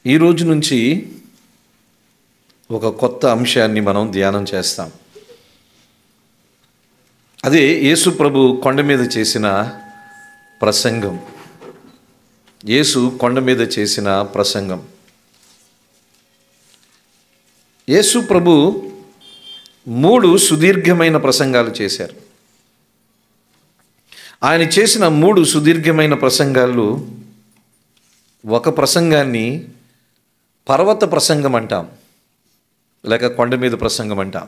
ఈ రోజు నుంచి ఒక కొత్త అంశాన్ని మనం ధ్యానం చేస్తాం. అదే యేసు ప్రభు కొండ మీద చేసిన ప్రసంగం. యేసు కొండ మీద చేసిన ప్రసంగం. యేసు ప్రభు 3 సుదీర్ఘమైన ప్రసంగాలు చేశారు. ఆయన చేసిన 3 సుదీర్ఘమైన ప్రసంగాలు, ఒక ప్రసంగాన్ని పర్వత ప్రసంగం అంటాం, లేక కొండ మీద ప్రసంగం అంటాం.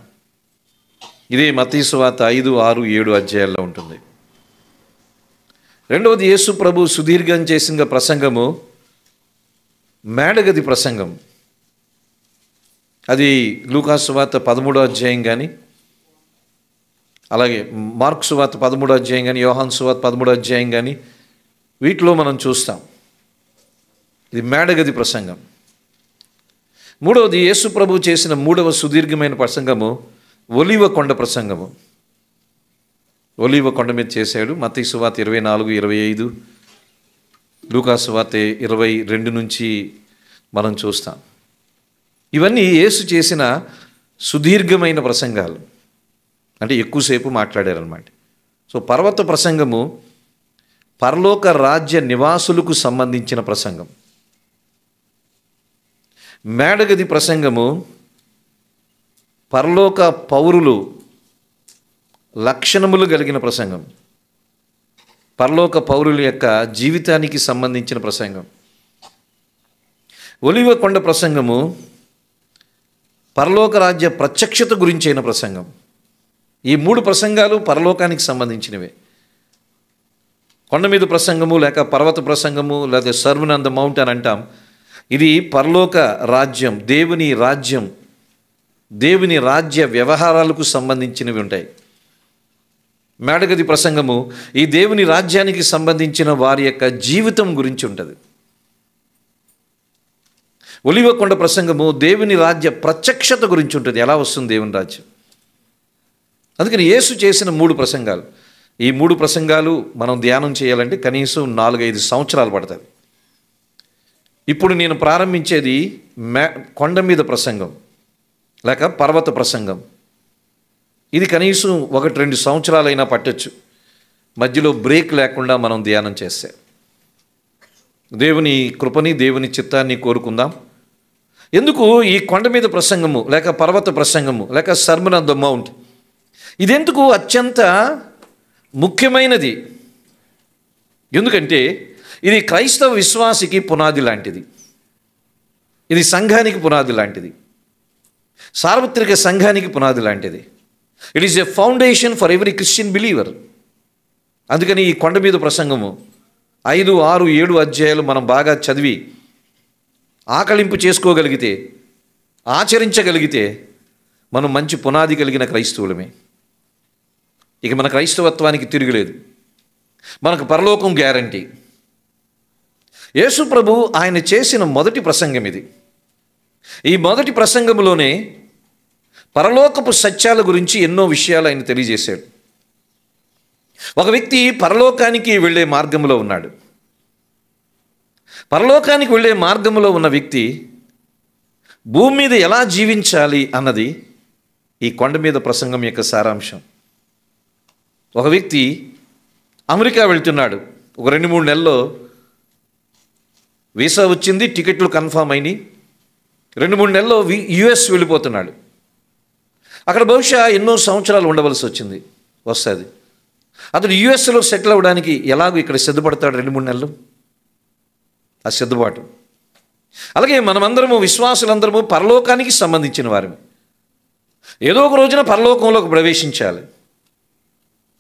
ఇదే మత్తయి సువార్త 5, 6, 7 అధ్యాయాల్లో ఉంటుంది. రెండవది యేసు ప్రభు సుదీర్ఘం చేసిన ప్రసంగము మేడగది ప్రసంగం. అది లూకా సువార్త 13వ అధ్యాయం కానీ, అలాగే మార్కు సువార్త 13వ అధ్యాయం కానీ, యోహాను సువార్త 13వ అధ్యాయం కానీ, వీటిలో మనం చూస్తాం. ఇది మేడగది ప్రసంగం. మూడవది యేసు ప్రభు చేసిన 3వ సుదీర్ఘమైన ప్రసంగము ఒలీవ కొండ ప్రసంగము. ఒలీవ కొండ మీద చేశాడు. మత్తయి సువార్త 24, 25, లూకా సువార్త 22 నుంచి మనం చూస్తాం. ఇవన్నీ యేసు చేసిన సుదీర్ఘమైన ప్రసంగాలు, అంటే ఎక్కువసేపు మాట్లాడారన్నమాట. సో పర్వత ప్రసంగము పరలోక రాజ్య నివాసులకు సంబంధించిన ప్రసంగం. మేడగది ప్రసంగము పరలోక పౌరులు లక్షణములు కలిగిన ప్రసంగం, పరలోక పౌరుల యొక్క జీవితానికి సంబంధించిన ప్రసంగం. ఒలీవ కొండ ప్రసంగము పరలోక రాజ్య ప్రత్యక్షత గురించైన ప్రసంగం. ఈ 3 ప్రసంగాలు పరలోకానికి సంబంధించినవే. కొండ మీద ప్రసంగము లేక పర్వత ప్రసంగము లేదా సర్మన్ ఆన్ ద మౌంట్ అని అంటాం. ఇది పరలోక రాజ్యం, దేవుని రాజ్య వ్యవహారాలకు సంబంధించినవి ఉంటాయి. మేడగది ప్రసంగము ఈ దేవుని రాజ్యానికి సంబంధించిన వారి యొక్క జీవితం గురించి ఉంటుంది. ఒలీవ కొండ ప్రసంగము దేవుని రాజ్య ప్రత్యక్షత గురించి ఉంటుంది, ఎలా వస్తుంది దేవుని రాజ్యం. అందుకని యేసు చేసిన 3 ప్రసంగాలు, ఈ 3 ప్రసంగాలు మనం ధ్యానం చేయాలంటే కనీసం 4-5 సంవత్సరాలు పడుతుంది. ఇప్పుడు నేను ప్రారంభించేది కొండ మీద ప్రసంగం లేక పర్వత ప్రసంగం. ఇది కనీసం 1-2 సంవత్సరాలైనా పట్టొచ్చు, మధ్యలో బ్రేక్ లేకుండా మనం ధ్యానం చేస్తే. దేవుని కృపని, దేవుని చిత్తాన్ని కోరుకుందాం. ఎందుకు ఈ కొండ మీద ప్రసంగము లేక పర్వత ప్రసంగము లేక సర్మన్ ఆన్ ద మౌంట్, ఇదెందుకు అత్యంత ముఖ్యమైనది? ఎందుకంటే ఇది క్రైస్తవ విశ్వాసికి పునాది లాంటిది. ఇది సంఘానికి పునాది లాంటిది, సార్వత్రిక సంఘానికి పునాది లాంటిది. It is a foundation for every Christian believer. అందుకని ఈ కొండ మీద ప్రసంగము 5, 6, 7 అధ్యాయాలు మనం బాగా చదివి ఆకలింపు చేసుకోగలిగితే, ఆచరించగలిగితే మనం మంచి పునాది కలిగిన క్రైస్తవులమే. ఇక మన క్రైస్తవత్వానికి తిరుగులేదు, మనకు పరలోకం గ్యారంటీ. యేసు ప్రభు ఆయన చేసిన మొదటి ప్రసంగం ఇది. ఈ మొదటి ప్రసంగంలోనే పరలోకపు సత్యాల గురించి ఎన్నో విషయాలు ఆయన తెలియజేశాడు. ఒక వ్యక్తి పరలోకానికి వెళ్ళే మార్గంలో ఉన్నాడు. పరలోకానికి వెళ్ళే మార్గంలో ఉన్న వ్యక్తి భూమి మీద ఎలా జీవించాలి అన్నది ఈ కొండ మీద ప్రసంగం యొక్క సారాంశం. ఒక వ్యక్తి అమెరికా వెళ్తున్నాడు. ఒక 2-3 నెలల్లో వీసా వచ్చింది, టికెట్లు కన్ఫామ్ అయినాయి. 2-3 నెలల్లో యుఎస్ వెళ్ళిపోతున్నాడు. అక్కడ బహుశా ఎన్నో సంవత్సరాలు ఉండవలసి వస్తుంది. అతడు యుఎస్లో సెటిల్ అవ్వడానికి ఎలాగో ఇక్కడ సిద్ధపడతాడు 2-3 నెలలు. ఆ సిద్ధపాటు. అలాగే మనమందరము, విశ్వాసులందరము పరలోకానికి సంబంధించిన వారమే. ఏదో ఒక రోజున పరలోకంలోకి ప్రవేశించాలి.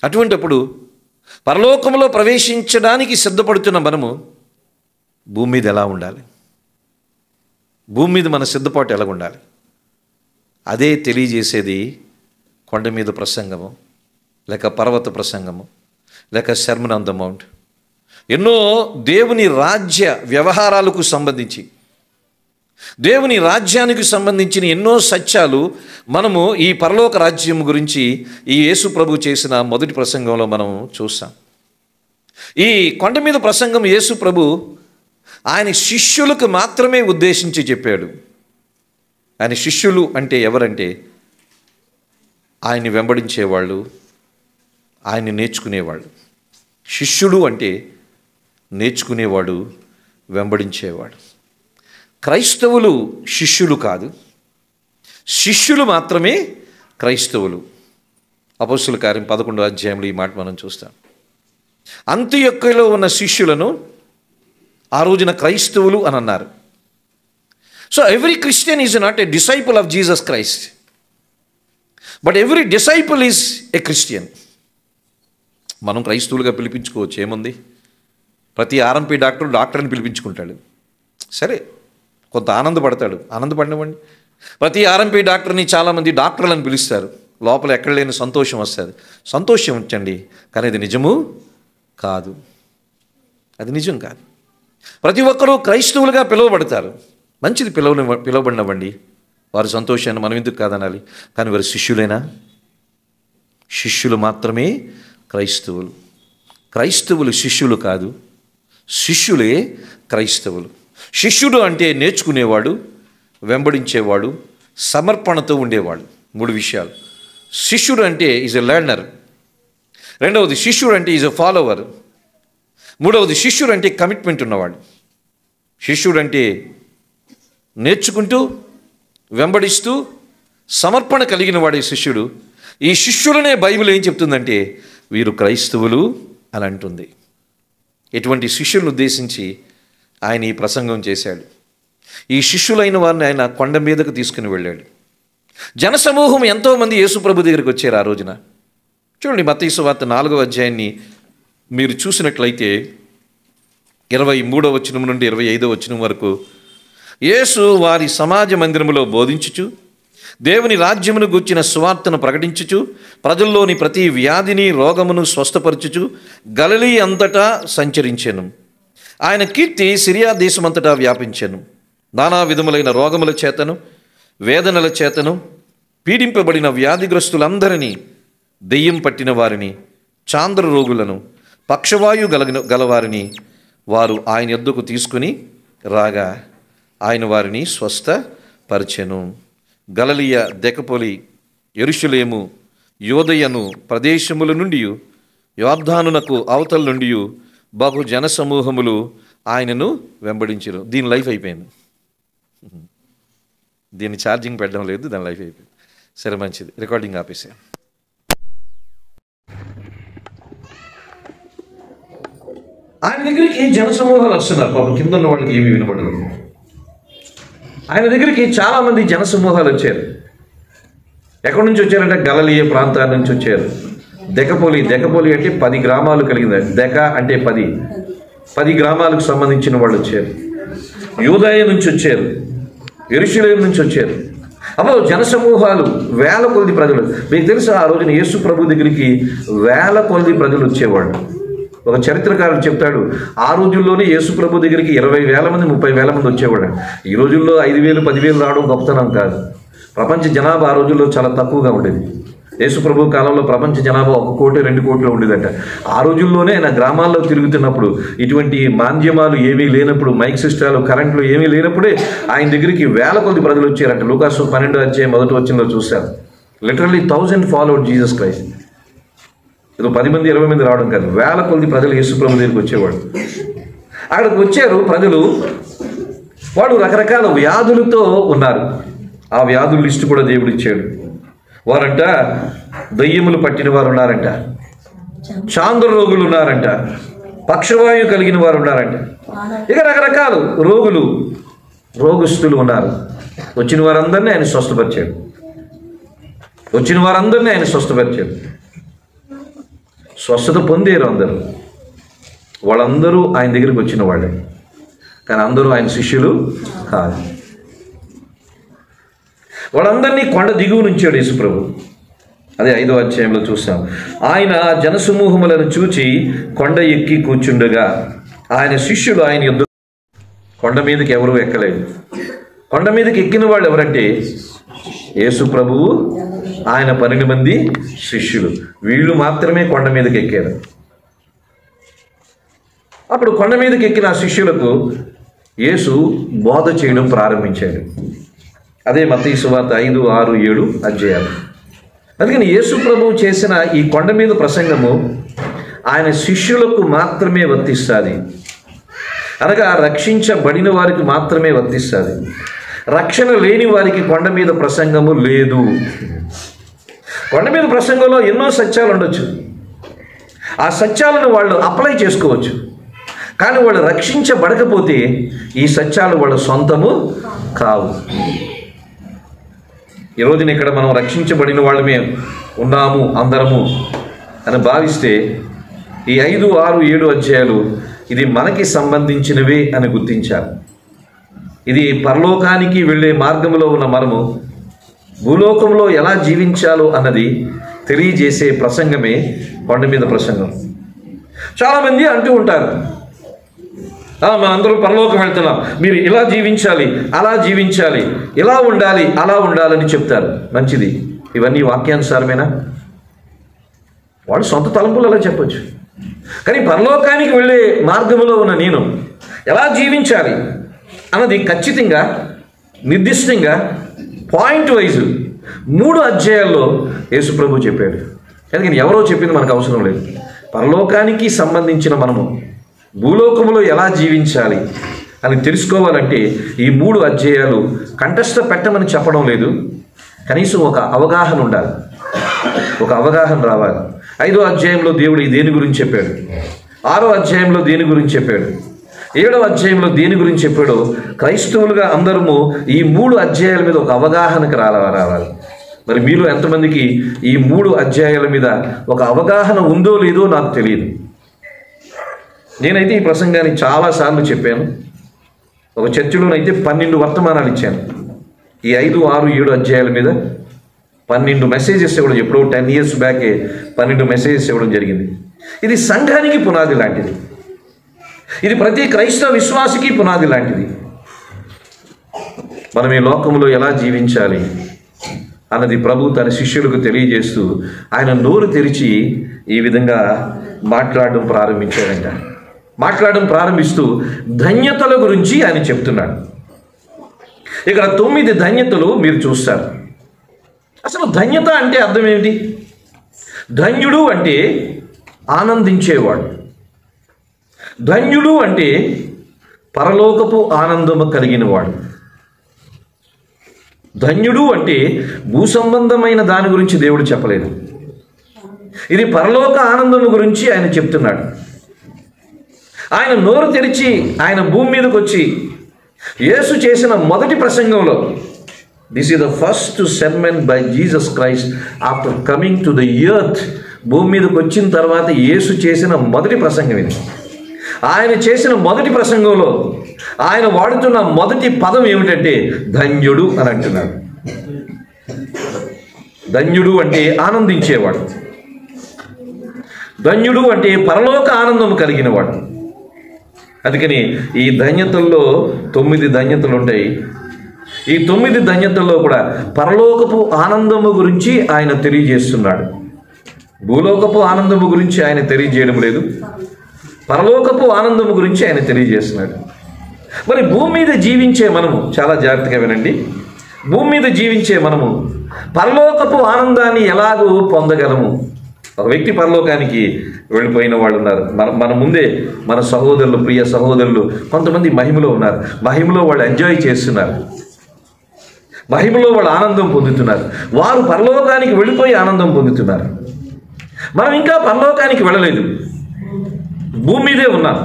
అటువంటప్పుడు పరలోకంలో ప్రవేశించడానికి సిద్ధపడుతున్న మనము భూమి మీద ఎలా ఉండాలి, భూమి మీద మన సిద్ధపాటు ఎలా ఉండాలి, అదే తెలియజేసేది కొండ మీద ప్రసంగము లేక పర్వత ప్రసంగము లేక సర్మన్ ఆన్ ద మౌంట్. ఎన్నో దేవుని రాజ్య వ్యవహారాలకు సంబంధించి, దేవుని రాజ్యానికి సంబంధించిన ఎన్నో సత్యాలు మనము ఈ పరలోక రాజ్యం గురించి ఈ యేసు ప్రభు చేసిన మొదటి ప్రసంగంలో మనం చూస్తాం. ఈ కొండ మీద ప్రసంగం యేసు ప్రభు ఆయన శిష్యులకు మాత్రమే ఉద్దేశించి చెప్పాడు. ఆయన శిష్యులు అంటే ఎవరంటే ఆయన్ని వెంబడించేవాళ్ళు, ఆయన్ని నేర్చుకునేవాళ్ళు. శిష్యుడు అంటే నేర్చుకునేవాడు, వెంబడించేవాడు. క్రైస్తవులు శిష్యులు కాదు, శిష్యులు మాత్రమే క్రైస్తవులు. అపోస్తలుల కార్యం 11వ అధ్యాయంలో ఈ మాట మనం చూస్తాం. అంతియొక్కలో ఉన్న శిష్యులను ఆ రోజున క్రైస్తవులు అని అన్నారు. So every Christian is not a disciple of Jesus Christ, but every disciple is a Christian. మనం క్రైస్తవులుగా పిలిపించుకోవచ్చు, ఏముంది? ప్రతి ఆర్ఎంపీ డాక్టర్ని పిలిపించుకుంటాడు, సరే కొంత ఆనందపడతాడు, ఆనందపడినవ్వండి. ప్రతి ఆర్ఎంపీ డాక్టర్ని చాలామంది డాక్టర్లను పిలుస్తారు, లోపల ఎక్కడ లేని సంతోషం వస్తుంది. సంతోషం ఉంచండి, కానీ అది నిజము కాదు, అది నిజం కాదు. ప్రతి ఒక్కరూ క్రైస్తవులుగా పిలువబడతారు, మంచిది, పిలువబడినవ్వండి. వారి సంతోషాన్ని మనం ఎందుకు కాదనాలి? కానీ వారి శిష్యులేనా? శిష్యులు మాత్రమే క్రైస్తవులు. క్రైస్తవులు శిష్యులు కాదు, శిష్యులే క్రైస్తవులు. శిష్యుడు అంటే నేర్చుకునేవాడు, వెంబడించేవాడు, సమర్పణతో ఉండేవాడు. 3 విషయాలు. శిష్యుడు అంటే ఈజ్ ఎ లెర్నర్. రెండవది శిష్యుడు అంటే ఈజ్ ఎ ఫాలోవర్. మూడవది శిష్యుడు అంటే కమిట్మెంట్ ఉన్నవాడు. శిష్యుడు అంటే నేర్చుకుంటూ, వెంబడిస్తూ, సమర్పణ కలిగిన వాడే శిష్యుడు. ఈ శిష్యులనే బైబిల్ ఏం చెప్తుందంటే వీరు క్రైస్తవులు అని అంటుంది. ఎటువంటి శిష్యులను ఉద్దేశించి ఆయన ఈ ప్రసంగం చేశాడు. ఈ శిష్యులైన వారిని ఆయన కొండ మీదకు తీసుకుని వెళ్ళాడు. జనసమూహం ఎంతోమంది యేసుప్రభు దగ్గరికి వచ్చారు ఆ రోజున. చూడండి, మత్తయి సువార్త 4వ అధ్యాయాన్ని మీరు చూసినట్లయితే 23వ వచనం నుండి 25వ వచనం వరకు యేసు వారి సమాజ మందిరములో బోధించుచు, దేవుని రాజ్యమును గూర్చిన సువార్తను ప్రకటించుచు, ప్రజల్లోని ప్రతి వ్యాధిని, రోగమును స్వస్థపరచుచు గలిలీ అంతటా సంచరించెను. ఆయన కీర్తి సిరియా దేశమంతటా వ్యాపించెను. నానా విధములైన రోగముల చేతను, వేదనల చేతను పీడింపబడిన వ్యాధిగ్రస్తులందరినీ, దెయ్యం పట్టిన వారిని, చాంద్ర రోగులను, పక్షవాయు గలవారిని వారు ఆయన యొద్దకు తీసుకుని రాగా ఆయన వారిని స్వస్థపరిచెను. గలిలయ, దెకపొలి, యెరూషలేము, యోదయను ప్రదేశముల నుండి, యోర్దానునకు అవతల నుండి బహు జనసమూహములు ఆయనను వెంబడించరు. దీని లైఫ్ అయిపోయింది, దీన్ని ఛార్జింగ్ పెట్టడం లేదు, దాని లైఫ్ అయిపోయింది. సరే, మంచిది, రికార్డింగ్ ఆపేసాను. ఆయన దగ్గరికి జనసమూహాలు వస్తున్నారు. పాపం కింద ఉన్న వాళ్ళకి ఏమీ వినపడదు. ఆయన దగ్గరికి చాలామంది జనసమూహాలు వచ్చారు. ఎక్కడి నుంచి వచ్చారంటే గలిలయ ప్రాంతాల నుంచి వచ్చారు. దెకపొలి అంటే 10 గ్రామాలు కలిగింది. దెక అంటే 10 గ్రామాలకు సంబంధించిన వాళ్ళు వచ్చారు. యూదయ నుంచి వచ్చారు, యెరూషలేము నుంచి వచ్చారు. అప్పుడు జనసమూహాలు, వేల కొలది ప్రజలు. మీకు తెలుసా, ఆ రోజున యేసు ప్రభు దగ్గరికి వేల కొలది ప్రజలు వచ్చేవాళ్ళు. ఒక చరిత్రకారుడు చెప్తాడు, ఆ రోజుల్లోనే యేసు ప్రభు దగ్గరికి 20,000 మంది, 30,000 మంది వచ్చేవాడు. ఈ రోజుల్లో 5,000, 10,000 రావడం గొప్పతనం కాదు. ప్రపంచ జనాభా ఆ రోజుల్లో చాలా తక్కువగా ఉండేది. యేసు ప్రభు కాలంలో ప్రపంచ జనాభా 1 కోటి 2 కోట్లు ఉండేదట. ఆ రోజుల్లోనే ఆయన గ్రామాల్లో తిరుగుతున్నప్పుడు, ఇటువంటి మాధ్యమాలు ఏమీ లేనప్పుడు, మైక్ సిస్టాలు, కరెంట్లు ఏమీ లేనప్పుడే ఆయన దగ్గరికి వేల కొద్ది ప్రజలు వచ్చారంట. లూకాసు 12వ అధ్యాయం 1వ వచనంలో చూశారు. Literally 1000 followed Jesus Christ. ఇది 10 మంది 20 మంది రావడం కాదు, వేల కొద్ది ప్రజలు యేసు ప్రభు దగ్గరికి వచ్చేవాడు. అక్కడికి వచ్చారు ప్రజలు. వాడు రకరకాల వ్యాధులతో ఉన్నారు. ఆ వ్యాధుల లిస్టు కూడా దేవుడు ఇచ్చాడు. వారంట దయ్యములు పట్టిన వారు ఉన్నారంట, చాంద్ర రోగులు ఉన్నారంట, పక్షవాయు కలిగిన వారు ఉన్నారంట, ఇక రకరకాల రోగస్తులు ఉన్నారు. వచ్చిన వారందరినీ ఆయన స్వస్థపరిచాడు. స్వస్థత పొందేరు అందరూ. వాళ్ళందరూ ఆయన దగ్గరికి వచ్చిన వాళ్ళే, కానీ అందరూ ఆయన శిష్యులు కాదు. వాళ్ళందరినీ కొండ దిగువ నుంచాడు యేసు ప్రభు. అదే 5వ అధ్యాయంలో చూసాం. ఆయన జనసమూహములను చూచి కొండ ఎక్కి కూర్చుండగా ఆయన శిష్యులు ఆయన యుద్ధ. కొండ మీదకి ఎవరు ఎక్కలేదు. కొండ మీదకి ఎక్కిన వాళ్ళు ఎవరంటే యేసు ప్రభువు, ఆయన 12 మంది శిష్యులు. వీళ్ళు మాత్రమే కొండ మీదకి ఎక్కారు. అప్పుడు కొండ మీదకి ఎక్కిన ఆ శిష్యులకు యేసు బోధ చేయడం ప్రారంభించాడు. అదే మత్తయి సువార్త 5, 6, 7 అధ్యాయాలు. అందుకని యేసు ప్రభువు చేసిన ఈ కొండ మీద ప్రసంగము ఆయన శిష్యులకు మాత్రమే వర్తిస్తుంది. అనగా రక్షించబడిన వారికి మాత్రమే వర్తిస్తుంది. రక్షణ లేని వారికి కొండ మీద ప్రసంగము లేదు. కొండ మీద ప్రసంగంలో ఎన్నో సత్యాలు ఉండొచ్చు. ఆ సత్యాలను వాళ్ళు అప్లై చేసుకోవచ్చు. కానీ వాళ్ళు రక్షించబడకపోతే ఈ సత్యాలు వాళ్ళ సొంతము కావు. ఈరోజున ఇక్కడ మనం రక్షించబడిన వాళ్ళమే ఉన్నాము అందరము అని భావిస్తే ఈ 5, 6, 7 అధ్యాయాలు ఇది మనకి సంబంధించినవే అని గుర్తించాలి. ఇది పరలోకానికి వెళ్ళే మార్గంలో ఉన్న మనము భూలోకంలో ఎలా జీవించాలో అన్నది తెలియజేసే ప్రసంగమే కొండ మీద ప్రసంగం. చాలామంది అంటూ ఉంటారు, మనందరూ పరలోకం వెళ్తున్నాం, మీరు ఇలా జీవించాలి, అలా జీవించాలి, ఇలా ఉండాలి, అలా ఉండాలని చెప్తారు. మంచిది, ఇవన్నీ వాక్యానుసారమేనా? వాడు సొంత తలంపులు అలా చెప్పొచ్చు. కానీ పరలోకానికి వెళ్ళే మార్గంలో ఉన్న నేను ఎలా జీవించాలి అన్నది ఖచ్చితంగా నిర్దిష్టంగా పాయింట్ వైజ్ 3 అధ్యాయాల్లో యేసుప్రభు చెప్పాడు. ఎందుకని ఎవరో చెప్పింది మనకు అవసరం లేదు. పరలోకానికి సంబంధించిన మనము భూలోకంలో ఎలా జీవించాలి అని తెలుసుకోవాలంటే ఈ 3 అధ్యాయాలు కంఠస్థ పెట్టమని చెప్పడం లేదు. కనీసం ఒక అవగాహన ఉండాలి, ఒక అవగాహన రావాలి. 5వ అధ్యాయంలో దేవుడు దేని గురించి చెప్పాడు, 6వ అధ్యాయంలో దేని గురించి చెప్పాడు, 7వ అధ్యాయంలో దేని గురించి చెప్పాడో క్రైస్తవులుగా అందరము ఈ 3 అధ్యాయాల మీద ఒక అవగాహనకు రావాలి. మరి మీలో ఎంతమందికి ఈ 3 అధ్యాయాల మీద ఒక అవగాహన ఉందో లేదో నాకు తెలియదు. నేనైతే ఈ ప్రసంగాన్ని చాలాసార్లు చెప్పాను. ఒక చర్చిలోనైతే 12 వర్తమానాలు ఇచ్చాను. ఈ 5, 6, 7 అధ్యాయాల మీద 12 మెసేజెస్ ఇవ్వడం, ఎప్పుడో 10 years బ్యాకే 12 మెసేజెస్ ఇవ్వడం జరిగింది. ఇది సంఘానికి పునాది లాంటిది. ఇది ప్రతి క్రైస్తవ విశ్వాసికి పునాది లాంటిది. మనం ఈ లోకంలో ఎలా జీవించాలి అన్నది ప్రభు తన శిష్యులకు తెలియజేస్తూ ఆయన నోరు తెరిచి ఈ విధంగా మాట్లాడడం ప్రారంభించాడంట. మాట్లాడడం ప్రారంభిస్తూ ధన్యతల గురించి ఆయన చెప్తున్నాడు. ఇక్కడ 9 ధన్యతలు మీరు చూస్తారు. అసలు ధన్యత అంటే అర్థం ఏమిటి? ధన్యుడు అంటే ఆనందించేవాడు. ధన్యుడు అంటే పరలోకపు ఆనందము కలిగిన వాడు. ధన్యుడు అంటే భూ సంబంధమైన దాని గురించి దేవుడు చెప్పలేదు. ఇది పరలోక ఆనందము గురించి ఆయన చెప్తున్నాడు. ఆయన నోరు తెరిచి ఆయన భూమి మీదకి వచ్చి యేసు చేసిన మొదటి ప్రసంగంలో, this is the first sermon by Jesus Christ after coming to the earth. భూమి మీదకి వచ్చిన తర్వాత యేసు చేసిన మొదటి ప్రసంగం ఇది. ఆయన చేసిన మొదటి ప్రసంగంలో ఆయన వాడుతున్న మొదటి పదం ఏమిటంటే ధన్యుడు అని అంటున్నాడు. ధన్యుడు అంటే ఆనందించేవాడు. ధన్యుడు అంటే పరలోక ఆనందం కలిగినవాడు. అందుకని ఈ ధన్యతల్లో 9 ధన్యతలు ఉంటాయి. ఈ 9 ధన్యతల్లో కూడా పరలోకపు ఆనందము గురించి ఆయన తెలియజేస్తున్నాడు. భూలోకపు ఆనందము గురించి ఆయన తెలియజేయడం లేదు, పరలోకపు ఆనందము గురించి ఆయన తెలియజేస్తున్నాడు. మరి భూమి మీద జీవించే మనము చాలా జాగ్రత్తగా వినండి. భూమి మీద జీవించే మనము పరలోకపు ఆనందాన్ని ఎలాగూ పొందగలము? ఒక వ్యక్తి పరలోకానికి వెళ్ళిపోయిన వాళ్ళు ఉన్నారు. మన ముందే మన సహోదరులు, ప్రియ సహోదరులు కొంతమంది మహిమలో ఉన్నారు. మహిమలో వాళ్ళు ఎంజాయ్ చేస్తున్నారు, మహిమలో వాళ్ళు ఆనందం పొందుతున్నారు. వారు పరలోకానికి వెళ్ళిపోయి ఆనందం పొందుతున్నారు. మనం ఇంకా పరలోకానికి వెళ్ళలేదు, భూమి మీదే ఉన్నాం.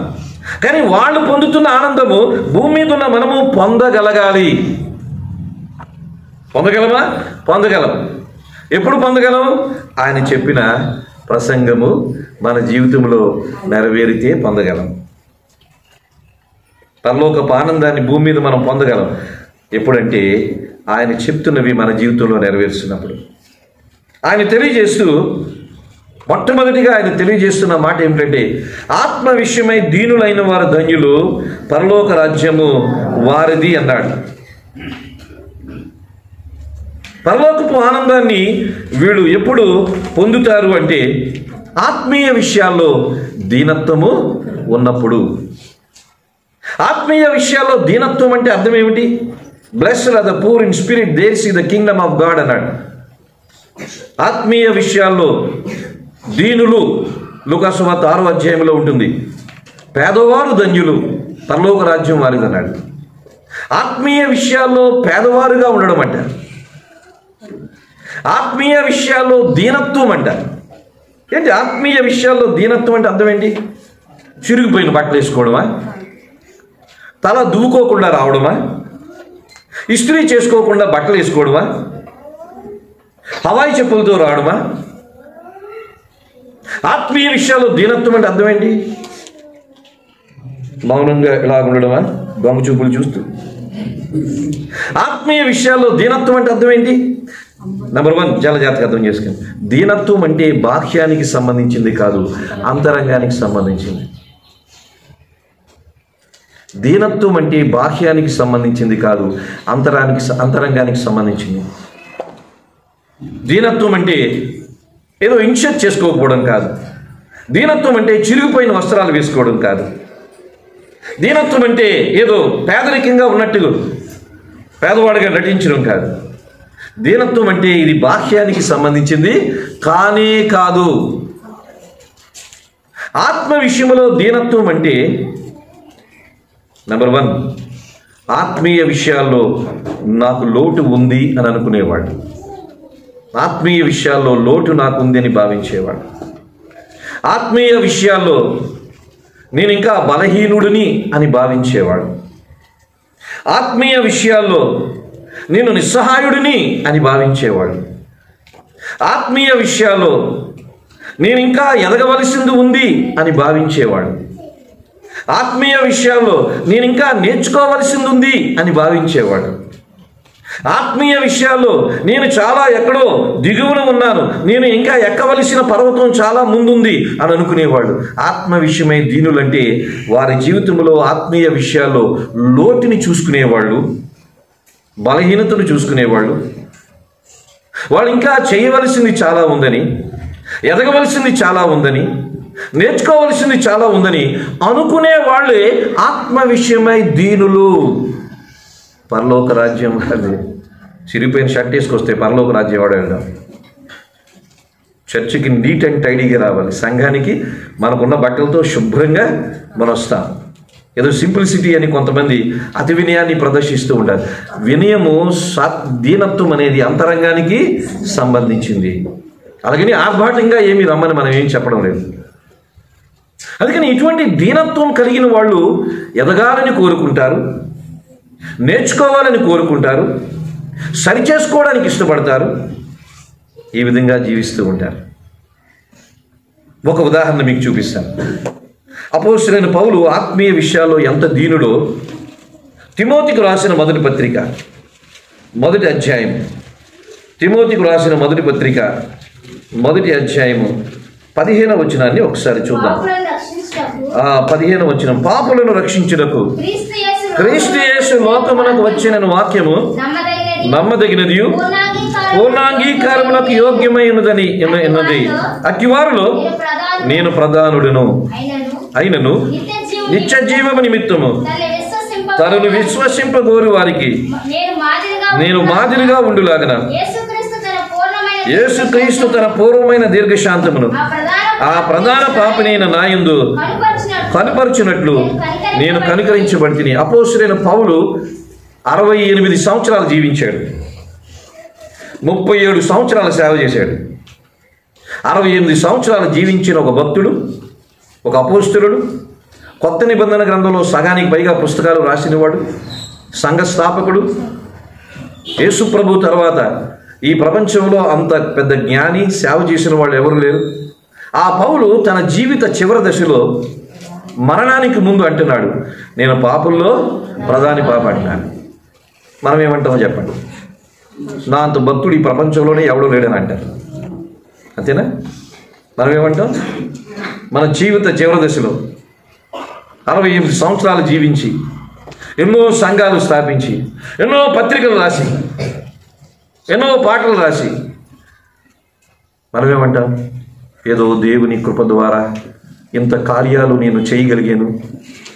కానీ వాళ్ళు పొందుతున్న ఆనందము భూమి మీద ఉన్న మనము పొందగలగాలి. పొందగలమా? పొందగలం. ఎప్పుడు పొందగలం? ఆయన చెప్పిన ప్రసంగము మన జీవితంలో నెరవేరితే పొందగలం. పరలోకపు ఆనందాన్ని భూమి మీద మనం పొందగలం ఎప్పుడంటే ఆయన చెప్తున్నవి మన జీవితంలో నెరవేరుస్తున్నప్పుడు. ఆయన తెలియజేస్తూ మొట్టమొదటిగా ఆయన తెలియజేస్తున్న మాట ఏమిటంటే, ఆత్మ విషయమై దీనులైన వారు ధన్యులు, పరలోక రాజ్యము వారిది అన్నాడు. పరలోకపు ఆనందాన్ని వీళ్ళు ఎప్పుడు పొందుతారు అంటే ఆత్మీయ విషయాల్లో దీనత్వము ఉన్నప్పుడు. ఆత్మీయ విషయాల్లో దీనత్వం అంటే అర్థం ఏమిటి? Blessed are the poor in spirit, there see the kingdom of God అన్నాడు. ఆత్మీయ విషయాల్లో దీనులు లూకాసు వార్త 6వ అధ్యాయంలో ఉంటుంది. పేదవారు ధన్యులు, పరలోక రాజ్యం వారిదన్నాడు. ఆత్మీయ విషయాల్లో పేదవారుగా ఉండడం అంట. ఆత్మీయ విషయాల్లో దీనత్వం అంట. ఏంటి ఆత్మీయ విషయాల్లో దీనత్వం అంటే అర్థం ఏంటి? చిరిగిపోయిన బట్టలు వేసుకోవడమా? తల దువ్వుకోకుండా రావడమా? ఇస్త్రీ చేసుకోకుండా బట్టలు వేసుకోవడమా? హవాయి చెప్పులతో రావడమా? ఆత్మీయ విషయాల్లో దీనత్వం అంటే అర్థం ఏంటి? మౌనంగా ఇలా ఉండడమా? దొంగ చూపులు చూస్తూ. ఆత్మీయ విషయాల్లో దీనత్వం అంటే అర్థం ఏంటి? నెంబర్ 1 చాలా జాగ్రత్తగా అర్థం చేసుకోండి. దీనత్వం అంటే బాహ్యానికి సంబంధించింది కాదు, అంతరంగానికి సంబంధించింది. దీనత్వం అంటే బాహ్యానికి సంబంధించింది కాదు, అంతరంగానికి సంబంధించింది. దీనత్వం అంటే ఏదో ఇన్షర్ట్ చేసుకోకపోవడం కాదు. దీనత్వం అంటే చిరిగిపోయిన వస్త్రాలు వేసుకోవడం కాదు. దీనత్వం అంటే ఏదో పేదరికంగా ఉన్నట్టుగా పేదవాడిగా నటించడం కాదు. దీనత్వం అంటే ఇది బాహ్యానికి సంబంధించింది కానే కాదు. ఆత్మ విషయంలో దీనత్వం అంటే నెంబర్ 1, ఆత్మీయ విషయాల్లో నాకు లోటు ఉంది అని అనుకునేవాడు. ఆత్మీయ విషయాల్లో లోటు నాకు ఉంది అని భావించేవాడు. ఆత్మీయ విషయాల్లో నేను ఇంకా బలహీనుడిని అని భావించేవాడు. ఆత్మీయ విషయాల్లో నేను నిస్సహాయుడిని అని భావించేవాడు. ఆత్మీయ విషయాల్లో నేను ఇంకా ఎదగవలసింది ఉంది అని భావించేవాడు. ఆత్మీయ విషయాల్లో నేను ఇంకా నేర్చుకోవలసింది ఉంది అని భావించేవాడు. ఆత్మీయ విషయాల్లో నేను చాలా ఎక్కడో దిగువన ఉన్నాను, నేను ఇంకా ఎక్కవలసిన పర్వతం చాలా ముందుంది అని అనుకునేవాడు. ఆత్మ విషయమై దీనులంటే వారి జీవితంలో ఆత్మీయ విషయాల్లో లోటుని చూసుకునేవాళ్ళు, బలహీనతను చూసుకునేవాళ్ళు. వాళ్ళు ఇంకా చేయవలసింది చాలా ఉందని, ఎదగవలసింది చాలా ఉందని, నేర్చుకోవలసింది చాలా ఉందని అనుకునే వాళ్ళే ఆత్మ విషయమై దీనులు. పరలోక రాజ్యం అది చిరిగిపోయిన షర్ట్ వేసుకొస్తే పరలోక రాజ్యం వాడు వెళ్దాం. చర్చికి నీట్ అండ్ టైడీగా రావాలి. సంఘానికి మనకున్న బట్టలతో శుభ్రంగా మనం వస్తాం. ఏదో సింప్లిసిటీ అని కొంతమంది అతి వినయాన్ని ప్రదర్శిస్తూ ఉంటారు. వినయము దీనత్వం అనేది అంతరంగానికి సంబంధించింది. అలాగని ఆర్భాటంగా ఏమీ రమ్మని మనం ఏం చెప్పడం లేదు. అందుకని ఇటువంటి దీనత్వం కలిగిన వాళ్ళు ఎదగాలని కోరుకుంటారు, నేర్చుకోవాలని కోరుకుంటారు, సరిచేసుకోవడానికి ఇష్టపడతారు, ఈ విధంగా జీవిస్తూ ఉంటారు. ఒక ఉదాహరణ మీకు చూపిస్తాను. అపోస్తలుడైన పౌలు ఆత్మీయ విషయాల్లో ఎంత దీనుడో తిమోతికి రాసిన మొదటి పత్రిక 1వ అధ్యాయం, తిమోతికి రాసిన మొదటి పత్రిక 1వ అధ్యాయము 15వ వచనాన్ని ఒకసారి చూద్దాం. 15వ వచనం, పాపులను రక్షించుటకు క్రీస్తు యేసు లోకమునకు వచ్చిన వాక్యము నమ్మదగినది, పూర్ణాంగీకారములకు యోగ్యమైనదని ఉన్నది. అట్టివారిలో నేను ప్రధానుడును అయినను నిత్య జీవము నిమిత్తము తనను విశ్వసింపగోరు వారికి నేను మాదిరిగా ఉండులాగన యేసుక్రీస్తు తన పూర్వమైన దీర్ఘశాంతమును ఆ ప్రధాన పాపినైన నాయందు కనుపరుచినట్లు నేను కనుకరించబడితిని. అపోస్తలుడైన పౌలు 68 సంవత్సరాలు జీవించాడు, 37 సంవత్సరాలు సేవ చేశాడు. 68 సంవత్సరాలు జీవించిన ఒక భక్తుడు, ఒక అపోస్తలుడు, కొత్త నిబంధన గ్రంథంలో సగానికి పైగా పుస్తకాలు రాసినవాడు, సంఘ స్థాపకుడు. యేసు ప్రభు తర్వాత ఈ ప్రపంచంలో అంత పెద్ద జ్ఞాని, సేవ చేసిన వాళ్ళు ఎవరు లేరు. ఆ పౌలు తన జీవిత చివరి దశలో మరణానికి ముందు అంటున్నాడు, నేను పాపుల్లో ప్రధాని పాప అంటున్నాను. మనం ఏమంటామో చెప్పండి? నా అంత భక్తుడు ఈ ప్రపంచంలోనే ఎవడో లేడని అంటారు. అంతేనా? మనం ఏమంటాం? మన జీవిత చివరి దశలో 68 సంవత్సరాలు జీవించి, ఎన్నో సంఘాలు స్థాపించి, ఎన్నో పత్రికలు రాసి, ఎన్నో పాటలు రాసి, మనమేమంటాం? ఏదో దేవుని కృప ద్వారా ఇంత కార్యాలు నేను చేయగలిగాను,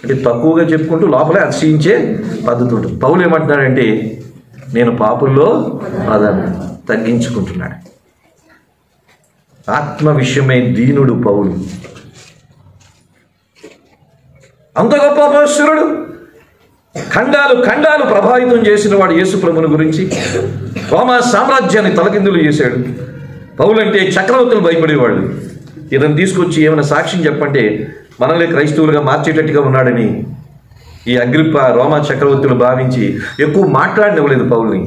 అంటే తక్కువగా చెప్పుకుంటూ లోపలే అతిశయించే పద్ధతి ఉంటుంది. పౌలు ఏమంటున్నాడంటే నేను పాపుల్లో ప్రధాని తగ్గించుకుంటున్నాడు. ఆత్మ విషయమై దీనుడు పౌలు. అంత గొప్ప అపొస్తలుడు, ఖండాలు ఖండాలు ప్రభావితం చేసిన వాడు యేసు ప్రభువుని గురించి. రోమా సామ్రాజ్యాన్ని తలకిందులు చేశాడు. పౌలు అంటే చక్రవర్తులు భయపడేవాళ్ళు. ఇతను తీసుకొచ్చి ఏమైనా సాక్ష్యం చెప్పంటే మనల్ని క్రైస్తవులుగా మార్చేటట్టుగా ఉన్నాడని ఈ అగ్రిప్ప రోమా చక్రవర్తులు భావించి ఎక్కువ మాట్లాడనివ్వలేదు పౌల్ని.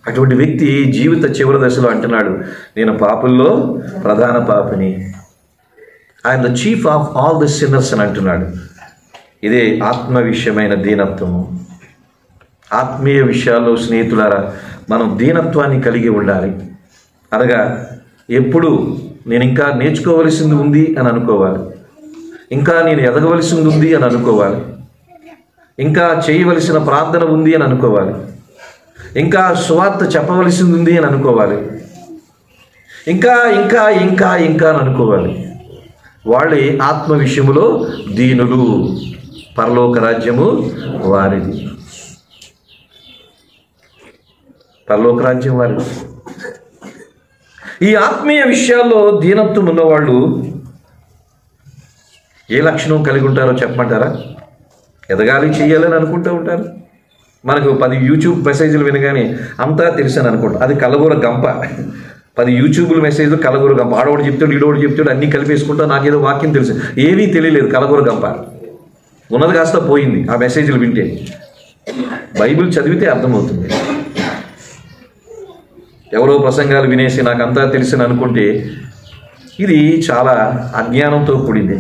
అటువంటి వ్యక్తి జీవిత చివరి దశలో అంటున్నాడు నేను పాపుల్లో ప్రధాన పాపిని, I'm the chief of all the sinners అని అంటున్నాడు. ఇదే ఆత్మ విషయమైన దీనత్వము. ఆత్మీయ విషయాల్లో స్నేహితులారా మనం దీనత్వాన్ని కలిగి ఉండాలి. అనగా ఎప్పుడు నేను ఇంకా నేర్చుకోవలసింది ఉంది అని అనుకోవాలి, ఇంకా నేను ఎదగవలసింది ఉంది అని అనుకోవాలి, ఇంకా చేయవలసిన ప్రార్థన ఉంది అని అనుకోవాలి, ఇంకా సువార్త చెప్పవలసింది ఉంది అని అనుకోవాలి, ఇంకా ఇంకా ఇంకా ఇంకా అని అనుకోవాలి. వాళ్ళే ఆత్మ విషయములో దీనులు, పరలోక రాజ్యము వారిది. పరలోక రాజ్యం వారిది. ఈ ఆత్మీయ విషయాల్లో దీనత్వం ఉన్నవాళ్ళు ఏ లక్షణం కలిగి ఉంటారో చెప్పమంటారా? ఎదగాలి చేయాలని అనుకుంటూ ఉంటారు. మనకు 10 యూట్యూబ్ మెసేజ్లు వినగానే అంతా తెలుసని అనుకుంటాం. అది కలగూర గంప. 10 యూట్యూబ్ల మెసేజ్లు కలగూర గంప. ఆడోడు చెప్తాడు, ఈడోడు చెప్తాడు, అన్నీ కలిపేసుకుంటా నాకేదో వాక్యం తెలుసు. ఏమీ తెలియలేదు, కలగూర గంప. ఉన్నది కాస్త పోయింది ఆ మెసేజ్లు వింటే. బైబిల్ చదివితే అర్థమవుతుంది. ఎవరో ప్రసంగాలు వినేసి నాకంతా తెలిసిన అనుకుంటే ఇది చాలా అజ్ఞానంతో కూడింది.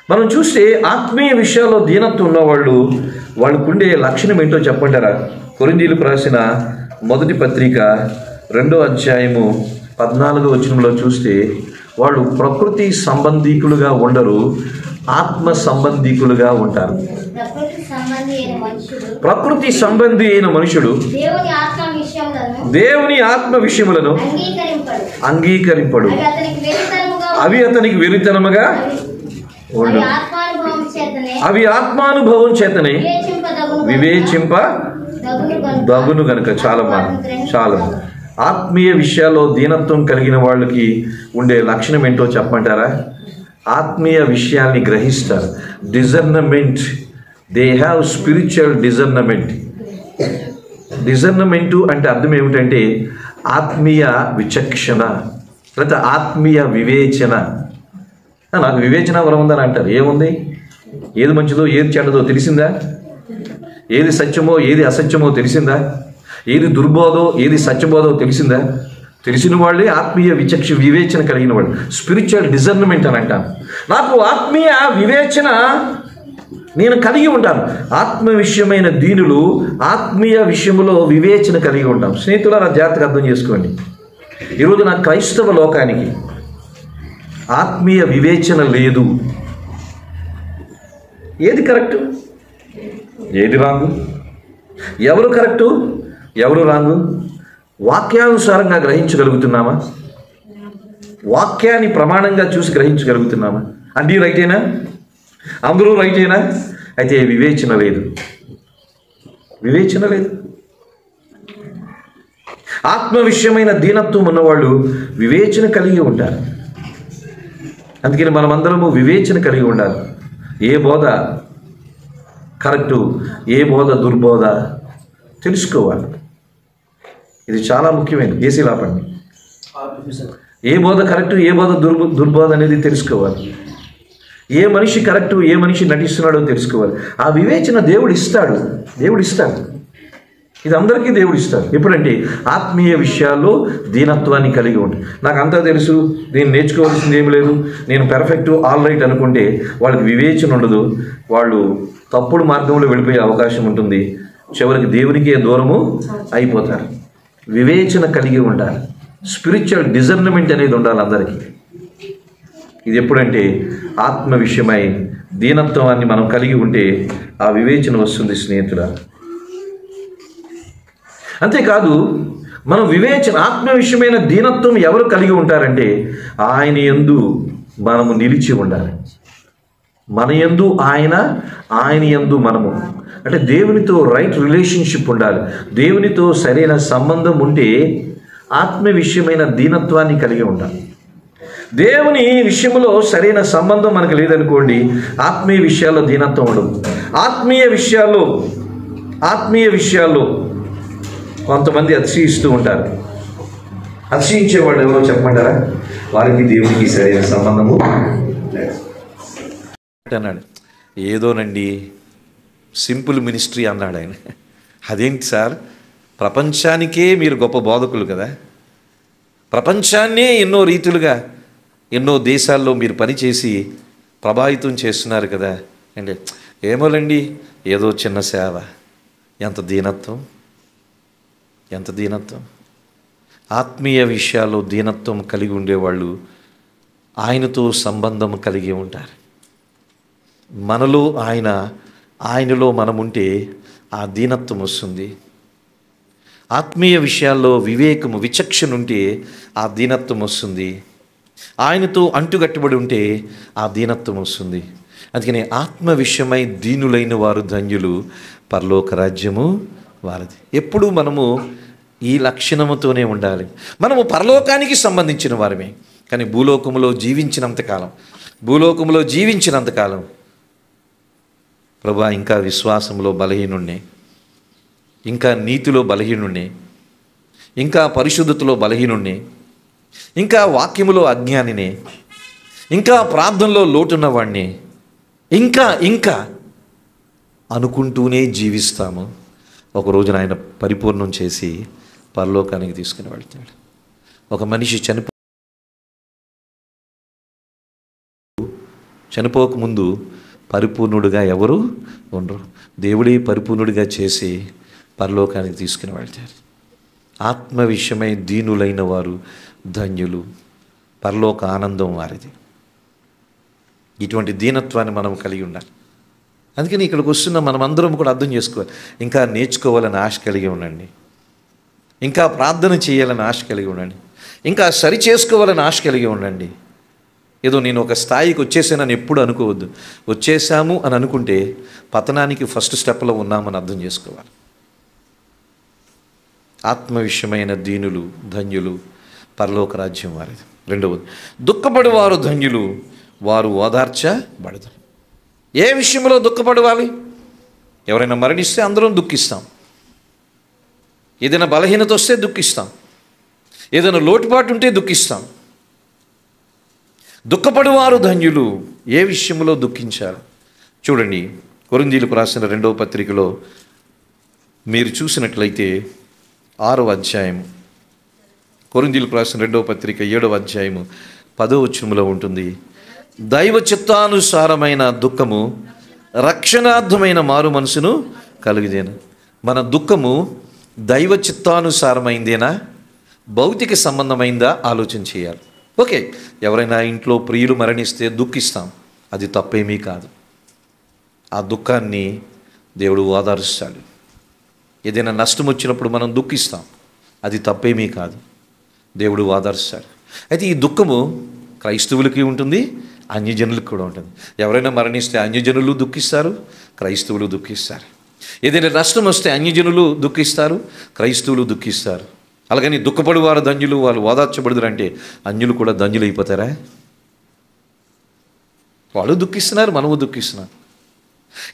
మనం చూస్తే ఆత్మీయ విషయాల్లో దీనత్వం ఉన్నవాళ్ళు వాళ్ళకుండే లక్షణం ఏంటో చెప్పంటారా? కొరింథీయులకు రాసిన మొదటి పత్రిక 2వ అధ్యాయము 14వ వచనంలో చూస్తే వాళ్ళు ప్రకృతి సంబంధీకులుగా ఉండరు, ఆత్మ సంబంధీకులుగా ఉంటారు. ప్రకృతి సంబంధి అయిన మనుషుడు దేవుని ఆత్మ విషయములను అంగీకరింపడు, అవి అతనికి వెరితనముగా ఉండు. అవి ఆత్మానుభవం చేతనే వివేచింప దగును గనుక. చాలా ఆత్మీయ విషయాల్లో దీనత్వం కలిగిన వాళ్ళకి ఉండే లక్షణం ఏంటో చెప్పమంటారా? ఆత్మీయ విషయాల్ని గ్రహిస్తారు. Discernment. They have spiritual discernment. Discernment అంటే అర్థం ఏమిటంటే ఆత్మీయ విచక్షణ లేదా ఆత్మీయ వివేచన. నాకు వివేచన వరం ఉందని అంటారు. ఏముంది? ఏది మంచిదో ఏది చెడ్డదో తెలిసిందా? ఏది సత్యమో ఏది అసత్యమో తెలిసిందా? ఏది దుర్బోధో ఏది సత్యబోధో తెలిసిందా? తెలిసిన వాళ్ళే ఆత్మీయ వివేచన కలిగిన వాళ్ళు. స్పిరిచువల్ డిజర్నమెంట్ అని అంటాను. నాకు ఆత్మీయ వివేచన నేను కలిగి ఉంటాను. ఆత్మ విషయమైన దీనులు ఆత్మీయ విషయంలో వివేచన కలిగి ఉంటాం. స్నేహితులారా జాగ్రత్తగా అర్థం చేసుకోండి. ఈరోజు నా క్రైస్తవ లోకానికి ఆత్మీయ వివేచన లేదు. ఏది కరెక్టు, ఏది రాంగు, ఎవరు కరెక్టు, ఎవరు రాంగు వాక్యానుసారంగా గ్రహించగలుగుతున్నామా? వాక్యాన్ని ప్రమాణంగా చూసి గ్రహించగలుగుతున్నామా? అన్నీ రైటేనా? అందరూ రైటేనా? అయితే వివేచన లేదు. వివేచన లేదు. ఆత్మ విషయమైన దీనత్వం ఉన్నవాళ్ళు వివేచన కలిగి ఉంటారు. అందుకని మనమందరము వివేచన కలిగి ఉండాలి. ఏ బోధ కరెక్టు, ఏ బోధ దుర్బోధ తెలుసుకోవాలి. ఇది చాలా ముఖ్యమైనది. ఏసీ లాపండి. ఏ బోధ కరెక్టు, ఏ బోధ దుర్బోధ అనేది తెలుసుకోవాలి. ఏ మనిషి కరెక్టు, ఏ మనిషి నటిస్తున్నాడో తెలుసుకోవాలి. ఆ వివేచన దేవుడు ఇస్తాడు. ఇది అందరికీ దేవుడు ఇస్తాడు. ఎప్పుడంటే ఆత్మీయ విషయాల్లో దీనత్వాన్ని కలిగి ఉంటుంది. నాకు అంతా తెలుసు, నేను నేర్చుకోవాల్సింది ఏమి లేదు, నేను పెర్ఫెక్ట్ ఆల్ రైట్ అనుకుంటే వాళ్ళకి వివేచన ఉండదు. వాళ్ళు తప్పుడు మార్గంలో వెళ్ళిపోయే అవకాశం ఉంటుంది. చివరికి దేవునికి దూరము అయిపోతారు. వివేచన కలిగి ఉండాలి. స్పిరిచువల్ డిజర్నమెంట్ అనేది ఉండాలి అందరికీ. ఇది ఎప్పుడంటే ఆత్మ విషయమై దీనత్వాన్ని మనం కలిగి ఉంటే ఆ వివేచన వస్తుంది స్నేహితుడా. అంతేకాదు మనం వివేచన ఆత్మ విషయమైన దీనత్వం ఎవరు కలిగి ఉంటారంటే ఆయన యందు మనము నిలిచి ఉండాలి. మన యందు ఆయన, ఆయన యందు మనము. అంటే దేవునితో రైట్ రిలేషన్షిప్ ఉండాలి. దేవునితో సరైన సంబంధం ఉంటే ఆత్మ విషయమైన దీనత్వాన్ని కలిగి ఉండాలి. దేవుని విషయంలో సరైన సంబంధం మనకు లేదనుకోండి, ఆత్మీయ విషయాల్లో దీనత్వం ఉండదు. ఆత్మీయ విషయాల్లో కొంతమంది అతిశయిస్తూ ఉంటారు. అతిశయించేవాళ్ళు ఎవరో చెప్పమంటారా? వారికి దేవునికి సరైన సంబంధము అన్నాడు. ఏదోనండి సింపుల్ మినిస్ట్రీ అన్నాడు ఆయన. అదేంటి సార్, ప్రపంచానికే మీరు గొప్ప బోధకులు కదా, ప్రపంచాన్నే ఎన్నో రీతులుగా ఎన్నో దేశాల్లో మీరు పనిచేసి ప్రభావితం చేస్తున్నారు కదా అంటే, ఏమోలండి ఏదో చిన్న సేవ. ఎంత దీనత్వం, ఎంత దీనత్వం. ఆత్మీయ విషయాల్లో దీనత్వం కలిగి ఉండేవాళ్ళు ఆయనతో సంబంధం కలిగి ఉంటారు. మనలో ఆయన, ఆయనలో మనముంటే ఆ దీనత్వం వస్తుంది. ఆత్మీయ విషయాల్లో వివేకము, విచక్షణ ఉంటే ఆ దీనత్వం వస్తుంది. ఆయనతో అంటుగట్టుబడి ఉంటే ఆ దీనత్వం వస్తుంది. అందుకని ఆత్మ విషయమై దీనులైన వారు ధన్యులు, పరలోక రాజ్యము వారిది. ఎప్పుడూ మనము ఈ లక్షణముతోనే ఉండాలి. మనము పరలోకానికి సంబంధించిన వారమే, కానీ భూలోకములో జీవించినంతకాలం ప్రభువా ఇంకా విశ్వాసంలో బలహీనుణ్ణే, ఇంకా నీతిలో బలహీనుణ్ణే, ఇంకా పరిశుద్ధతలో బలహీనుణ్ణే, ఇంకా వాక్యములో అజ్ఞానినే, ఇంకా ప్రార్థనలో లోటున్నవాణ్ణి, ఇంకా అనుకుంటూనే జీవిస్తాము. ఒక రోజున ఆయన పరిపూర్ణం చేసి పరలోకానికి తీసుకుని వెళ్తాడు. ఒక మనిషి చనిపోకముందు పరిపూర్ణుడిగా ఎవరు ఉండరు. దేవుడే పరిపూర్ణుడిగా చేసి పరలోకానికి తీసుకుని వెళ్తారు. ఆత్మ విషయమై దీనులైన వారు ధన్యులు, పరలోక ఆనందం వారిది. ఇటువంటి దీనత్వాన్ని మనం కలిగి ఉండాలి. అందుకని ఇక్కడికి వస్తున్న మనమందరం కూడా అర్థం చేసుకోవాలి. ఇంకా నేర్చుకోవాలని ఆశ కలిగి ఉండండి, ఇంకా ప్రార్థన చేయాలని ఆశ కలిగి ఉండండి, ఇంకా సరి చేసుకోవాలని ఆశ కలిగి ఉండండి. ఏదో నేను ఒక స్థాయికి వచ్చేసానని ఎప్పుడు అనుకోవద్దు. వచ్చేసాము అని అనుకుంటే పతనానికి ఫస్ట్ స్టెప్లో ఉన్నామని అర్థం చేసుకోవాలి. ఆత్మ విషయమైన దీనులు ధన్యులు, పరలోక రాజ్యం వారిది. రెండవది, దుఃఖపడేవారు ధన్యులు, వారు ఓదార్చబడతారు. ఏ విషయంలో దుఃఖపడవాలి? ఎవరైనా మరణిస్తే అందరం దుఃఖిస్తాం, ఏదైనా బలహీనత వస్తే దుఃఖిస్తాం, ఏదైనా లోటుపాటు ఉంటే దుఃఖిస్తాం. దుఃఖపడేవారు ధన్యులు. ఏ విషయంలో దుఃఖించారు? చూడండి, కొరింథీయులకు రాసిన 2వ పత్రికలో మీరు చూసినట్లయితే 6వ అధ్యాయం, కొరింథీయులకు రాసిన 2వ పత్రిక 7వ అధ్యాయము 10వ వచనములో ఉంటుంది. దైవ చిత్తానుసారమైన దుఃఖము రక్షణార్థమైన మారు మనసును కలుగుదేనా. మన దుఃఖము దైవ చిత్తానుసారమైందేనా, భౌతిక సంబంధమైందా ఆలోచన చేయాలి. ఓకే, ఎవరైనా ఇంట్లో ప్రియులు మరణిస్తే దుఃఖిస్తాం, అది తప్పేమీ కాదు. ఆ దుఃఖాన్ని దేవుడు ఓదారుస్తాడు. ఏదైనా నష్టం వచ్చినప్పుడు మనం దుఃఖిస్తాం, అది తప్పేమీ కాదు, దేవుడు ఓదారుస్తాడు. అయితే ఈ దుఃఖము క్రైస్తవులకి ఉంటుంది, అన్యజనులకు కూడా ఉంటుంది. ఎవరైనా మరణిస్తే అన్యజనులు దుఃఖిస్తారు, క్రైస్తవులు దుఃఖిస్తారు. ఏదైనా నష్టం వస్తే అన్యజనులు దుఃఖిస్తారు, క్రైస్తవులు దుఃఖిస్తారు. అలాగని దుఃఖపడేవారు ధన్యులు, వాళ్ళు ఓదార్చబడుదురు అంటే అన్యులు కూడా ధన్యులు అయిపోతారా? వాళ్ళు దుఃఖిస్తున్నారు, మనము దుఃఖిస్తున్నాం.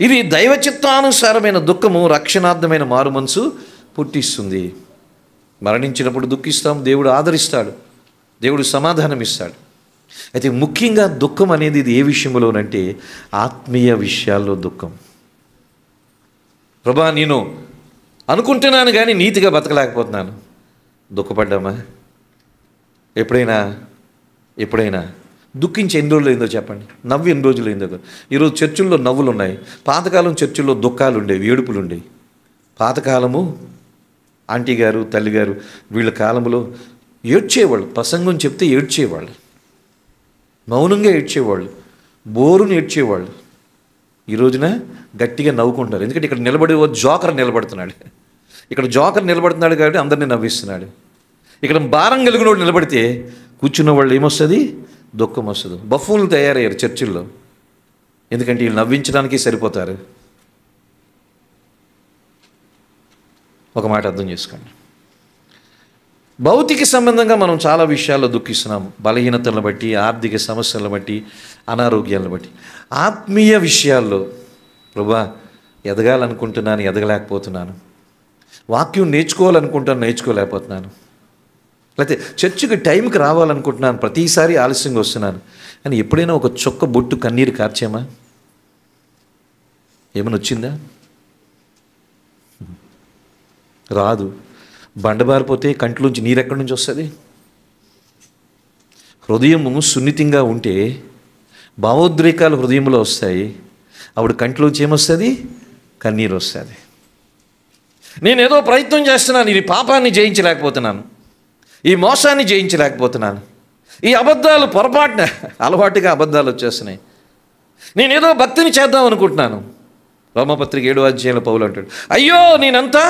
ఇది దైవ చిత్తానుసారమైన దుఃఖము రక్షణార్థమైన మారు మనసు పుట్టిస్తుంది. మరణించినప్పుడు దుఃఖిస్తాం, దేవుడు ఆదరిస్తాడు, దేవుడు సమాధానం ఇస్తాడు. అయితే ముఖ్యంగా దుఃఖం అనేది ఇది ఏ విషయంలోనంటే ఆత్మీయ విషయాల్లో దుఃఖం. ప్రభా నేను అనుకుంటున్నాను కానీ నీతిగా బతకలేకపోతున్నాను. దుఃఖపడ్డామా? ఎప్పుడైనా దుఃఖించి ఎన్ని రోజులు అయిందో చెప్పండి, నవ్వు ఎన్ని రోజులు అయిందో. ఈరోజు చర్చిల్లో నవ్వులు ఉన్నాయి, పాతకాలం చర్చిల్లో దుఃఖాలు ఉండేవి, ఏడుపులు ఉండేవి. పాతకాలము ఆంటీ గారు, తల్లిగారు వీళ్ళ కాలంలో ఏడ్చేవాళ్ళు, ప్రసంగం చెప్తే ఏడ్చేవాళ్ళు, మౌనంగా ఏడ్చేవాళ్ళు, బోరుని ఏడ్చేవాళ్ళు. ఈ రోజున గట్టిగా నవ్వుకుంటారు. ఎందుకంటే ఇక్కడ నిలబడి జోకర్ నిలబడుతున్నాడు, ఇక్కడ జోకర్ నిలబడుతున్నాడు కాబట్టి అందరినీ నవ్విస్తున్నాడు. ఇక్కడ భారం కలిగిన వాడు నిలబడితే కూర్చున్న వాళ్ళు ఏమొస్తుంది? దుఃఖం వస్తుంది. బఫూన్లు తయారయ్యారు చర్చిల్లో. ఎందుకంటే వీళ్ళు నవ్వించడానికి సరిపోతారు. ఒక మాట అర్థం చేసుకోండి, భౌతిక సంబంధంగా మనం చాలా విషయాల్లో దుఃఖిస్తున్నాం, బలహీనతలను బట్టి, ఆర్థిక సమస్యలను బట్టి, అనారోగ్యాలను బట్టి. ఆత్మీయ విషయాల్లో ప్రభువా ఎదగాలనుకుంటున్నాను, ఎదగలేకపోతున్నాను, వాక్యం నేర్చుకోలేకపోతున్నాను, లేకపోతే చర్చికి టైంకి రావాలనుకుంటున్నాను, ప్రతిసారి ఆలస్యంగా వస్తున్నాను అని ఎప్పుడైనా ఒక చుక్క బొట్టు కన్నీరు కార్చామా? ఏమైనా వచ్చిందా? రాదు. బండబారిపోతే కంట్లోంచి నీరు ఎక్కడి నుంచి వస్తుంది? హృదయము సున్నితంగా ఉంటే భావోద్రేకాలు హృదయంలో వస్తాయి, అప్పుడు కంట్లోంచి ఏమొస్తుంది? కన్నీరు వస్తుంది. నేనేదో ప్రయత్నం చేస్తున్నాను, ఈ పాపాన్ని జయించలేకపోతున్నాను, ఈ మోసాన్ని జయించలేకపోతున్నాను, ఈ అబద్ధాలు పొరపాటున అలవాటుగా అబద్ధాలు వచ్చేస్తున్నాయి, నేనేదో భక్తిని చేద్దాం అనుకుంటున్నాను. రోమపత్రిక 7వ అధ్యాయంలో పౌలు అంటాడు, అయ్యో నేనంతా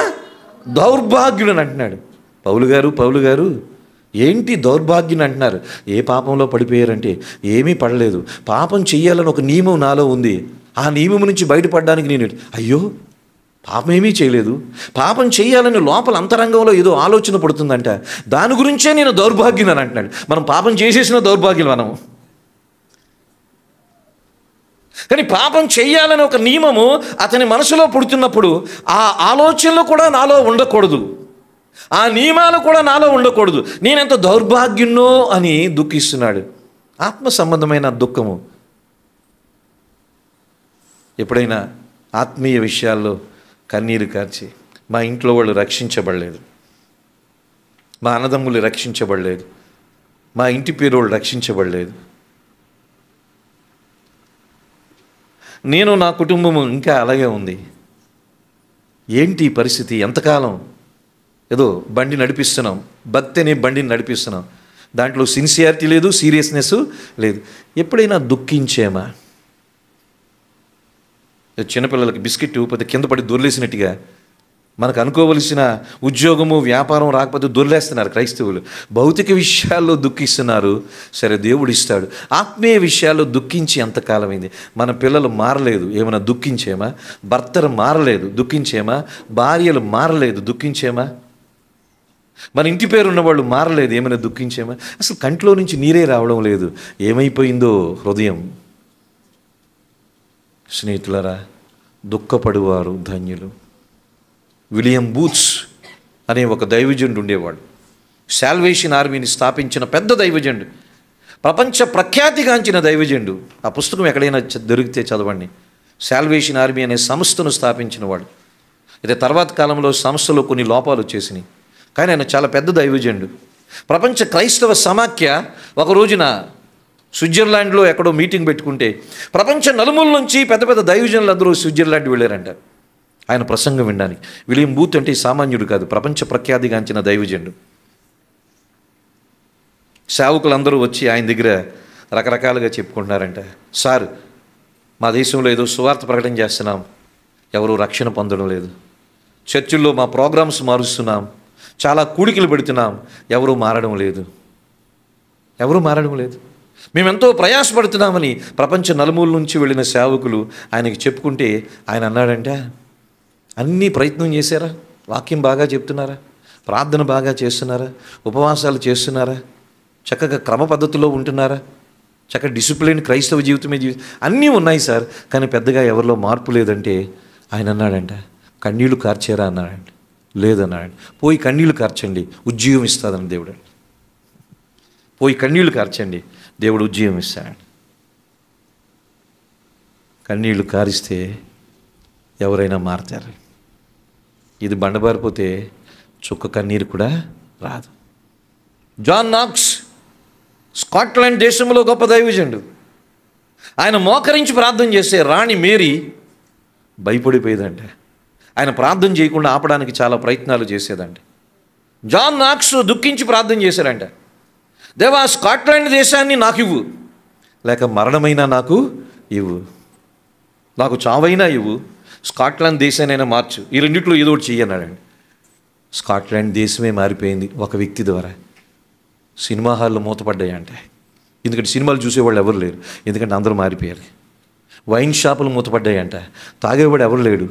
దౌర్భాగ్యుడని అంటున్నాడు. పౌలు గారు ఏంటి దౌర్భాగ్యుని అంటున్నారు? ఏ పాపంలో పడిపోయారంటే ఏమీ పడలేదు, పాపం చెయ్యాలని ఒక నియమం నాలో ఉంది, ఆ నియమం నుంచి బయటపడడానికి నేను అయ్యో పాపం ఏమీ చేయలేదు, పాపం చేయాలని లోపల అంతరంగంలో ఏదో ఆలోచన పడుతుందంట, దాని గురించే నేను దౌర్భాగ్యుని అని అంటున్నాడు. మనం పాపం చేసేసిన దౌర్భాగ్యులు మనము. కానీ పాపం చెయ్యాలని ఒక నియమము అతని మనసులో పుడుతున్నప్పుడు ఆ ఆలోచనలు కూడా నాలో ఉండకూడదు, ఆ నియమాలు కూడా నాలో ఉండకూడదు, నేనెంత దౌర్భాగ్యున్నో అని దుఃఖిస్తున్నాడు. ఆత్మ సంబంధమైన దుఃఖము. ఎప్పుడైనా ఆత్మీయ విషయాల్లో కన్నీరు కార్చి మా ఇంట్లో వాళ్ళు రక్షించబడలేదు, మా అన్నదమ్ములు రక్షించబడలేదు, మా ఇంటి పేరు వాళ్ళు రక్షించబడలేదు, నేను నా కుటుంబము ఇంకా అలాగే ఉంది, ఏంటి పరిస్థితి? ఎంతకాలం ఏదో బండి నడిపిస్తున్నాం, భక్తి అనే బండిని నడిపిస్తున్నాం, దాంట్లో సిన్సియారిటీ లేదు, సీరియస్నెస్ లేదు. ఎప్పుడైనా దుఃఖించేమా? చిన్నపిల్లలకి బిస్కెట్ ఇవ్వకపోతే కింద పడి దొర్లేసినట్టుగా మనకు అనుకోవలసిన ఉద్యోగము వ్యాపారం రాకపోతే దొర్లేస్తున్నారు క్రైస్తవులు. భౌతిక విషయాల్లో దుఃఖిస్తున్నారు, సరే దేవుడు ఇస్తాడు. ఆత్మీయ విషయాల్లో దుఃఖించి ఎంతకాలమైంది? మన పిల్లలు మారలేదు, ఏమైనా దుఃఖించేమా? భర్తలు మారలేదు, దుఃఖించేమా? భార్యలు మారలేదు, దుఃఖించేమా? మన ఇంటి పేరు ఉన్నవాళ్ళు మారలేదు, ఏమైనా దుఃఖించేమా? అసలు కంట్లో నుంచి నీరే రావడం లేదు, ఏమైపోయిందో హృదయం. స్నేహితులారా, దుఃఖపడువారు ధన్యులు. విలియం బూత్స్ అనే ఒక దైవజనుడు ఉండేవాడు, సాల్వేషన్ ఆర్మీని స్థాపించిన పెద్ద దైవజనుడు, ప్రపంచ ప్రఖ్యాతిగాంచిన దైవజనుడు. ఆ పుస్తకం ఎక్కడైనా దొరికితే చదవండి. సాల్వేషన్ ఆర్మీ అనే సంస్థను స్థాపించిన వాడు. అయితే తర్వాత కాలంలో సంస్థలో కొన్ని లోపాలు వచ్చేసినాయి, కానీ ఆయన చాలా పెద్ద దైవజనుడు. ప్రపంచ క్రైస్తవ సమాఖ్య ఒక రోజున స్విట్జర్లాండ్లో ఎక్కడో మీటింగ్ పెట్టుకుంటే ప్రపంచ నలుమూల నుంచి పెద్ద పెద్ద దైవజనులు అందరూ స్విట్జర్లాండ్ వెళ్ళారంట ఆయన ప్రసంగం వినడానికి. విలియం బూత్ అంటే సామాన్యుడు కాదు, ప్రపంచ ప్రఖ్యాతిగాంచిన దైవజనుడు. సేవకులందరూ వచ్చి ఆయన దగ్గర రకరకాలుగా చెప్పుకుంటున్నారంట. సార్, మా దేశంలో ఏదో సువార్త ప్రకటన చేస్తున్నాం, ఎవరు రక్షణ పొందడం లేదు. చర్చిల్లో మా ప్రోగ్రామ్స్ మారుస్తున్నాం, చాలా కూడికలు పెడుతున్నాం, ఎవరూ మారడం లేదు. మేమెంతో ప్రయాసపడుతున్నామని ప్రపంచ నలుమూల నుంచి వెళ్ళిన సేవకులు ఆయనకి చెప్పుకుంటే ఆయన అన్నాడంట, అన్నీ ప్రయత్నం చేశారా? వాక్యం బాగా చెప్తున్నారా? ప్రార్థన బాగా చేస్తున్నారా? ఉపవాసాలు చేస్తున్నారా? చక్కగా క్రమ పద్ధతిలో ఉంటున్నారా? చక్కగా డిసిప్లిన్ క్రైస్తవ జీవితమే అన్నీ ఉన్నాయి సార్, కానీ పెద్దగా ఎవరిలో మార్పు లేదంటే ఆయన అన్నాడంట, కన్నీళ్లు కార్చారా అన్నాడంట. లేదన్నాడంట. పోయి కన్నీళ్లు కార్చండి, ఉద్యోగం ఇస్తాదని దేవుడు. పోయి కన్నీళ్లు కార్చండి, దేవుడు ఉద్యోగం ఇస్తాడు. కన్నీళ్లు కారిస్తే ఎవరైనా మారతారు. ఇది బండబారిపోతే చుక్క కన్నీరు కూడా రాదు. జాన్ నాక్స్ స్కాట్లాండ్ దేశంలో గొప్ప దైవజనుడు. ఆయన మోకరించి ప్రార్థన చేస్తే రాణి మేరీ భయపడిపోయేదంట. ఆయన ప్రార్థన చేయకుండా ఆపడానికి చాలా ప్రయత్నాలు చేసేదంట. జాన్ నాక్స్ దుఃఖించి ప్రార్థన చేశారంట, దేవా స్కాట్లాండ్ దేశాన్ని నాకు ఇవ్వు, లేక మరణమైనా నాకు ఇవ్వు, నాకు చావైనా ఇవ్వు, స్కాట్లాండ్ దేశానైనా మార్చు, ఈ రెండిట్లో ఏదో ఒకటి చెయ్యన్నాడండి. స్కాట్లాండ్ దేశమే మారిపోయింది ఒక వ్యక్తి ద్వారా. సినిమా హాల్లో మూతపడ్డాయి అంటే, ఎందుకంటే సినిమాలు చూసేవాళ్ళు ఎవరు లేరు, ఎందుకంటే అందరూ మారిపోయారు. వైన్ షాపులు మూతపడ్డాయంట, తాగేవాడు ఎవరు లేడు,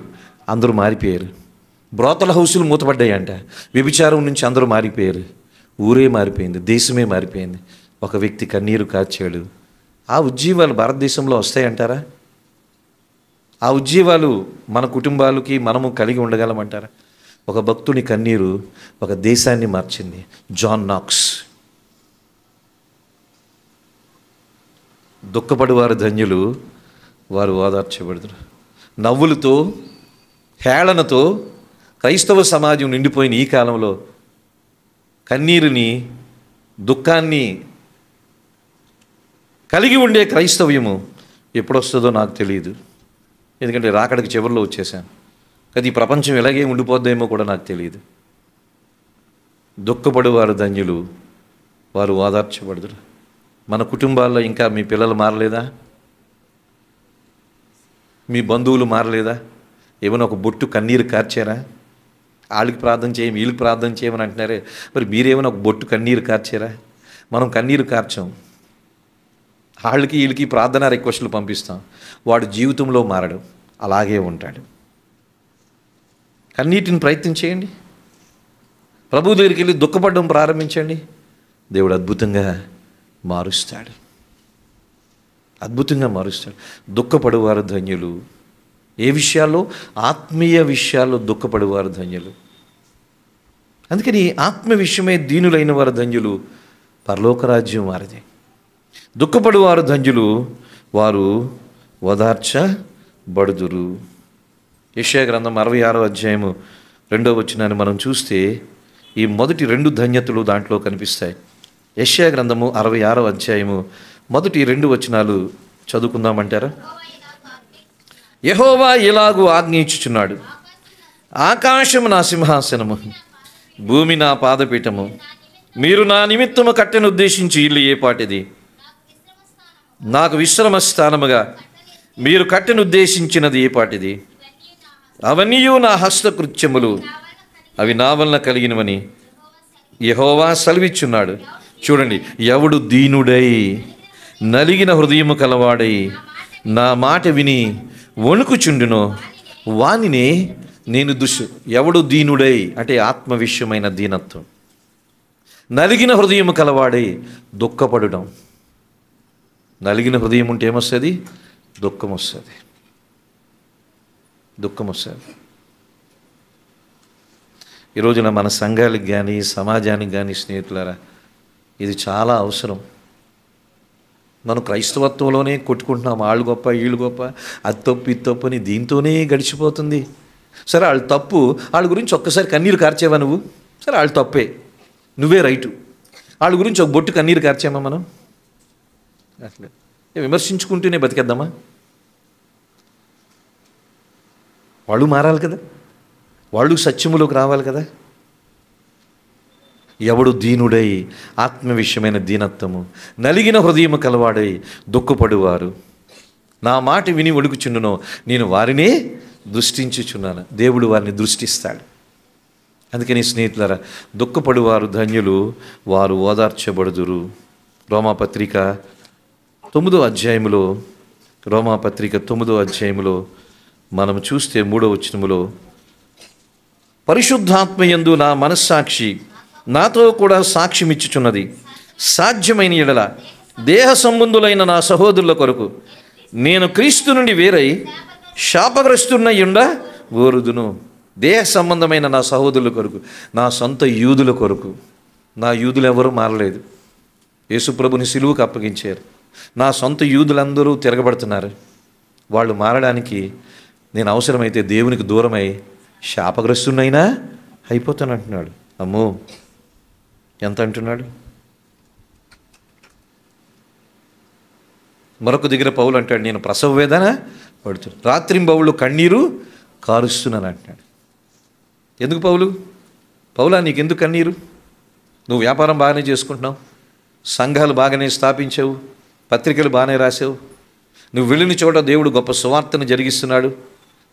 అందరూ మారిపోయారు. బ్రోతల హౌసులు మూతపడ్డాయంట, వ్యభిచారం నుంచి అందరూ మారిపోయారు. ఊరే మారిపోయింది, దేశమే మారిపోయింది. ఒక వ్యక్తి కన్నీరు కార్చాడు. ఆ ఉజ్జీవాలు భారతదేశంలో వస్తాయంటారా? ఆ ఉజ్జీవాలు మన కుటుంబాలకి మనము కలిగి ఉండగలమంటారా? ఒక భక్తుని కన్నీరు ఒక దేశాన్ని మార్చింది. జాన్ నాక్స్. దుఃఖపడువారు ధన్యులు, వారు ఓదార్చబడుదురు. నవ్వులతో, హేళనతో క్రైస్తవ సమాజం నిండిపోయిన ఈ కాలంలో కన్నీరుని, దుఃఖాన్ని కలిగి ఉండే క్రైస్తవ్యము ఎప్పుడొస్తుందో నాకు తెలియదు. ఎందుకంటే రాకడికి చివరిలో వచ్చేసాను. అది ఈ ప్రపంచం ఇలాగే ఉండిపోద్దేమో కూడా నాకు తెలియదు. దుఃఖపడువారు ధన్యులు, వారు ఓదార్చబడుదురు. మన కుటుంబాల్లో ఇంకా మీ పిల్లలు మారలేదా? మీ బంధువులు మారలేదా? ఏమైనా ఒక బొట్టు కన్నీరు కార్చారా? వాళ్ళకి ప్రార్థన చేయము, వీళ్ళకి ప్రార్థన చేయమని అంటున్నారే, మరి మీరేమైనా ఒక బొట్టు కన్నీరు కార్చారా? మనం కన్నీరు కార్చాం, వాళ్ళకి వీళ్ళకి ప్రార్థన రిక్వెస్టులు పంపిస్తాం. వాడు జీవితంలో మారడు, అలాగే ఉంటాడు. కన్నీటిని ప్రయత్నం చేయండి. ప్రభు దగ్గరికి వెళ్ళి దుఃఖపడడం ప్రారంభించండి. దేవుడు అద్భుతంగా మారుస్తాడు, అద్భుతంగా మారుస్తాడు. దుఃఖపడువారు ధన్యులు. ఏ విషయాల్లో? ఆత్మీయ విషయాల్లో దుఃఖపడువారు ధన్యులు. అందుకని ఆత్మ విషయమే దీనులైన వారు ధన్యులు, పరలోక రాజ్యం వారిది. దుఃఖపడువారు ధన్యులు, వారు ఓదార్చబడుదురు. యెషయా గ్రంథం 66వ అధ్యాయము 2వ వచనాన్ని మనం చూస్తే ఈ మొదటి 2 ధన్యతలు దాంట్లో కనిపిస్తాయి. యెషయా గ్రంథము 66వ అధ్యాయము మొదటి 2 వచనాలు చదువుకుందామంటారా? యెహోవా ఇలాగు ఆజ్ఞయించుచున్నాడు, ఆకాశము నా సింహాసనము, భూమి నా పాదపీఠము. మీరు నా నిమిత్తము కట్టెను ఉద్దేశించి ఇల్లు ఏ పాటిది? నాకు విశ్రమ స్థానముగా మీరు కట్టెను ఉద్దేశించినది ఏ పాటిది? అవన్నీ నా హస్తకృత్యములు, అవి నా వలన కలిగినవని యెహోవా సెలవిచ్చున్నాడు. చూడండి, ఎవడు దీనుడై నలిగిన హృదయము కలవాడై నా మాట విని వణుకుచుండునో వానినే నేను ఎవడు దీనుడై అంటే ఆత్మ విషయమైన దీనత్వం, నలిగిన హృదయము కలవాడై దుఃఖపడడం. నలిగిన హృదయం ఉంటే ఏమొస్తుంది? దుఃఖం వస్తుంది, దుఃఖం వస్తుంది. ఈ రోజున మన సంఘాలకు కానీ సమాజానికి కానీ స్నేహితులారా, ఇది చాలా అవసరం. మనం క్రైస్తవత్వంలోనే కొట్టుకుంటున్నాం, వాళ్ళు గొప్ప వీళ్ళు గొప్ప, అది తప్పు ఇది తప్పు అని దీంతోనే గడిచిపోతుంది. సరే, వాళ్ళు తప్పు, వాళ్ళ గురించి ఒక్కసారి కన్నీరు కార్చేవా నువ్వు? సరే, వాళ్ళు తప్పే, నువ్వే రైటు. వాళ్ళ గురించి ఒక బొట్టు కన్నీరు కార్చామా మనం? అట్లే విమర్శించుకుంటూనే బతికేద్దామా? వాళ్ళు మారాలి కదా, వాళ్ళు సత్యములోకి రావాలి కదా. ఎవడు దీనుడై ఆత్మ విషయమైన దీనత్వము, నలిగిన హృదయము కలవాడై దుఃఖపడువారు నా మాట విని వణుకుచుండునో నేను వారినే దృష్టించుచున్నాను. దేవుడు వారిని దృష్టిస్తాడు. అందుకని స్నేహితులారా, దుఃఖపడువారు ధన్యులు, వారు ఓదార్చబడుదురు. రోమాపత్రిక 9వ అధ్యాయములో, రోమాపత్రిక 9వ అధ్యాయములో మనం చూస్తే 3వ వచనములో, పరిశుద్ధాత్మయందు నా మనస్సాక్షి నాతో కూడా సాక్ష్యమిచ్చుచున్నది, సాధ్యమైన ఎడల దేహ సంబంధులైన నా సహోదరుల కొరకు నేను క్రీస్తు నుండి వేరై శాపగ్రస్తున్నయుండ ఓరుదును. దేహ సంబంధమైన నా సహోదరుల కొరకు, నా సొంత యూదుల కొరకు. నా యూదులు ఎవరూ మారలేదు, యేసుప్రభుని సిలువకు అప్పగించారు. నా సొంత యూదులందరూ తిరగబడుతున్నారు. వాళ్ళు మారడానికి నేను అవసరమైతే దేవునికి దూరమై శాపగ్రస్తున్నైనా అయిపోతాను అంటున్నాడు. అమ్మో, ఎంత అంటున్నాడు! మరొక దగ్గర పౌలు అంటాడు, నేను ప్రసవ వేదన పడుతున్నాను, రాత్రింబవళ్ళు కన్నీరు కారుస్తున్నాను అంటున్నాడు. ఎందుకు పౌలా నీకెందుకు కన్నీరు? నువ్వు వ్యాపారం బాగానే చేసుకుంటున్నావు, సంఘాలు బాగానే స్థాపించావు, పత్రికలు బాగానే రాసావు, నువ్వు వెళ్ళిన చోట దేవుడు గొప్ప సువార్తను జరిగిస్తున్నాడు,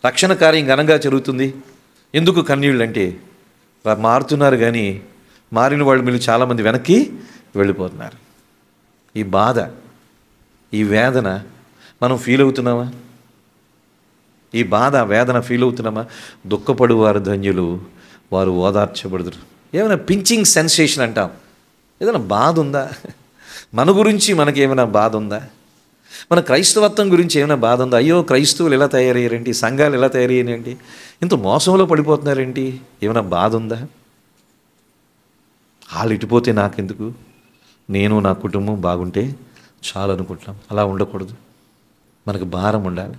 రక్షణ కార్యం ఘనంగా జరుగుతుంది. ఎందుకు కన్నీళ్ళు అంటే, మారుతున్నారు కానీ మారిన వాళ్ళు మీరు చాలామంది వెనక్కి వెళ్ళిపోతున్నారు. ఈ బాధ, ఈ వేదన మనం ఫీల్ అవుతున్నామా? ఈ బాధ వేదన ఫీల్ అవుతున్నామా? దుఃఖపడు వారు ధన్యులు, వారు ఓదార్చబడుదురు. ఏమైనా పించింగ్ సెన్సేషన్ అంటాం. ఏదైనా బాధ ఉందా? మన గురించి మనకి ఏమైనా బాధ ఉందా? మన క్రైస్తవత్వం గురించి ఏమైనా బాధ ఉందా? అయ్యో క్రైస్తవులు ఎలా తయారయ్యారేంటి, సంఘాలు ఎలా తయారయ్యారేంటి, ఇంత మోసంలో పడిపోతున్నారేంటి, ఏమైనా బాధ ఉందా? వాళ్ళు ఇటుపోతే నాకెందుకు, నేను నా కుటుంబం బాగుంటే చాలు అనుకుంటున్నాం. అలా ఉండకూడదు. మనకు భారం ఉండాలి.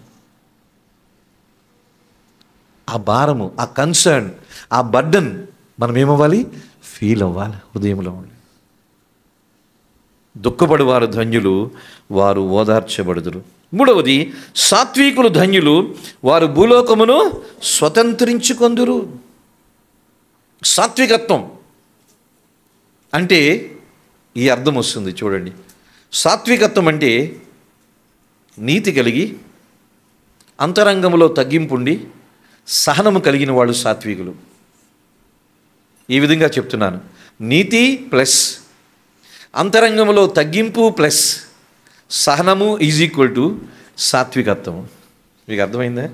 ఆ భారము, ఆ కన్సర్న్, ఆ బర్డన్ మనం ఏమవ్వాలి? ఫీల్ అవ్వాలి హృదయంలో ఉండి. దుఃఖపడు వారు ధన్యులు, వారు ఓదార్చబడుదురు. మూడవది, సాత్వికులు ధన్యులు, వారు భూలోకమును స్వతంత్రించుకొందురు. సాత్వికత్వం అంటే ఈ అర్థం వస్తుంది చూడండి. సాత్వికత్వం అంటే నీతి కలిగి, అంతరంగంలో తగ్గింపుండి, సహనము కలిగిన వాళ్ళు సాత్వికులు. ఈ విధంగా చెప్తున్నాను. నీతి ప్లస్ అంతరంగంలో తగ్గింపు ప్లస్ సహనము ఈజ్ ఈక్వల్ టు సాత్వికత్వం. మీకు అర్థమైందా?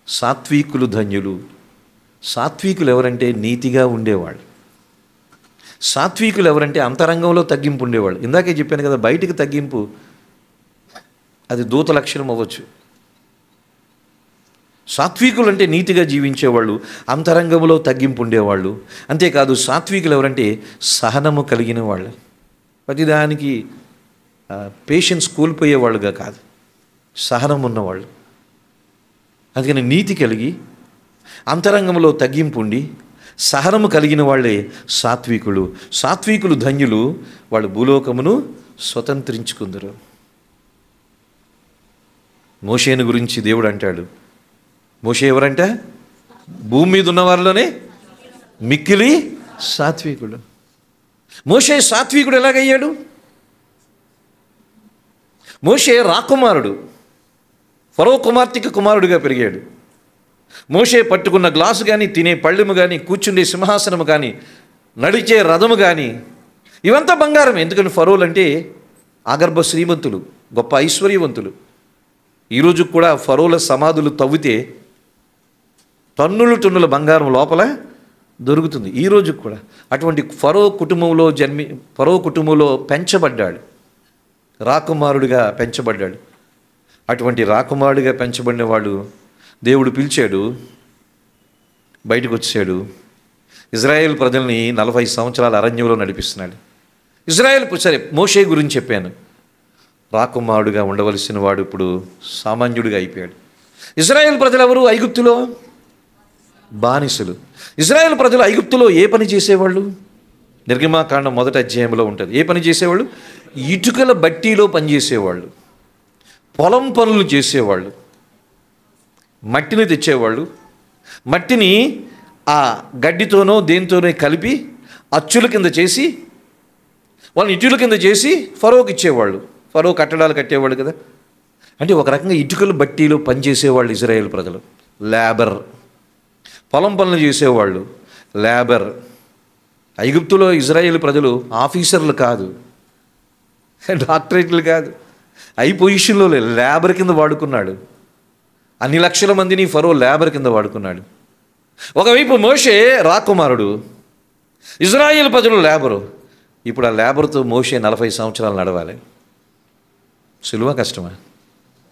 సాత్వికులు ధన్యులు. సాత్వికులు ఎవరంటే నీతిగా ఉండేవాళ్ళు. సాత్వికులు ఎవరంటే అంతరంగంలో తగ్గింపు ఉండేవాళ్ళు. ఇందాకే చెప్పాను కదా, బయటికి తగ్గింపు అది దూత లక్షణం అవ్వచ్చు. సాత్వికులు అంటే నీతిగా జీవించేవాళ్ళు, అంతరంగంలో తగ్గింపు ఉండేవాళ్ళు. అంతేకాదు సాత్వికులు ఎవరంటే సహనము కలిగిన వాళ్ళు. ప్రతిదానికి పేషెన్స్ కోల్పోయేవాళ్ళుగా కాదు, సహనం ఉన్నవాళ్ళు. అందుకని నీతి కలిగి, అంతరంగంలో తగ్గింపు ఉండి, సహనము కలిగిన వాళ్ళే సాత్వికులు. సాత్వికులు ధన్యులు, వాళ్ళు భూలోకమును స్వతంత్రించుకుందరు. మోషేను గురించి దేవుడు అంటాడు, మోషే ఎవరంట? భూమి మీద ఉన్న వారిలోనే మిక్కిలి సాత్వికుడు. మోషే సాత్వికుడు ఎలాగయ్యాడు? మోషే రాకుమారుడు, ఫరో కుమార్తెకి కుమారుడిగా పెరిగాడు. మోషే పట్టుకున్న గ్లాసు కానీ, తినే పళ్ళెము కానీ, కూర్చుండే సింహాసనము కానీ, నడిచే రథము కానీ ఇవంతా బంగారం. ఎందుకని ఫరోలు అంటే ఆగర్భ శ్రీమంతులు, గొప్ప ఐశ్వర్యవంతులు. ఈరోజు కూడా ఫరోల సమాధులు తవ్వితే టన్నుల బంగారం లోపల దొరుకుతుంది. ఈరోజు కూడా అటువంటి ఫరో కుటుంబంలో పెంచబడ్డాడు, రాకుమారుడిగా పెంచబడ్డాడు. అటువంటి రాకుమారుడిగా పెంచబడిన వాడు దేవుడు పిలిచాడు, బయటకు వచ్చాడు. ఇజ్రాయేల్ ప్రజల్ని 40 సంవత్సరాల అరణ్యంలో నడిపిస్తున్నాడు. సరే మోషే గురించి చెప్పాను. రాకుమారుడుగా ఉండవలసిన వాడు ఇప్పుడు సామాన్యుడిగా అయిపోయాడు. ఇజ్రాయేల్ ప్రజలు ఎవరు? ఐగుప్తులో బానిసలు. ఇజ్రాయేల్ ప్రజలు ఐగుప్తులో ఏ పని చేసేవాళ్ళు? నిర్గమాకాండం 1వ అధ్యాయంలో ఉంటుంది. ఏ పని చేసేవాళ్ళు? ఇటుకల బట్టీలో పనిచేసేవాళ్ళు, పొలం పనులు చేసేవాళ్ళు, మట్టిని తెచ్చేవాళ్ళు. మట్టిని ఆ గడ్డితోనో దేనితోనో కలిపి అచ్చుల కింద చేసి, వాళ్ళని ఇటుకల కింద చేసి ఫరోకి ఇచ్చేవాళ్ళు. ఫరో కట్టడాలు కట్టేవాళ్ళు కదా. అంటే ఒక రకంగా ఇటుకల బట్టీలో పనిచేసేవాళ్ళు ఇజ్రాయేల్ ప్రజలు. లేబర్, పొలం పనులు చేసేవాళ్ళు, లేబర్. ఐగుప్తులో ఇజ్రాయేల్ ప్రజలు ఆఫీసర్లు కాదు, డాక్టరేట్లు కాదు, హై పొజిషన్లో లేబర్ కింద వాడుకున్నాడు. అన్ని లక్షల మందిని ఫరో లేబర్ కింద వాడుకున్నాడు. ఒకవైపు మోషే రాకుమారుడు, ఇజ్రాయేల్ ప్రజలు లేబరు. ఇప్పుడు ఆ లేబర్తో మోషే 40 సంవత్సరాలు నడవాలి. సులువా కష్టమా?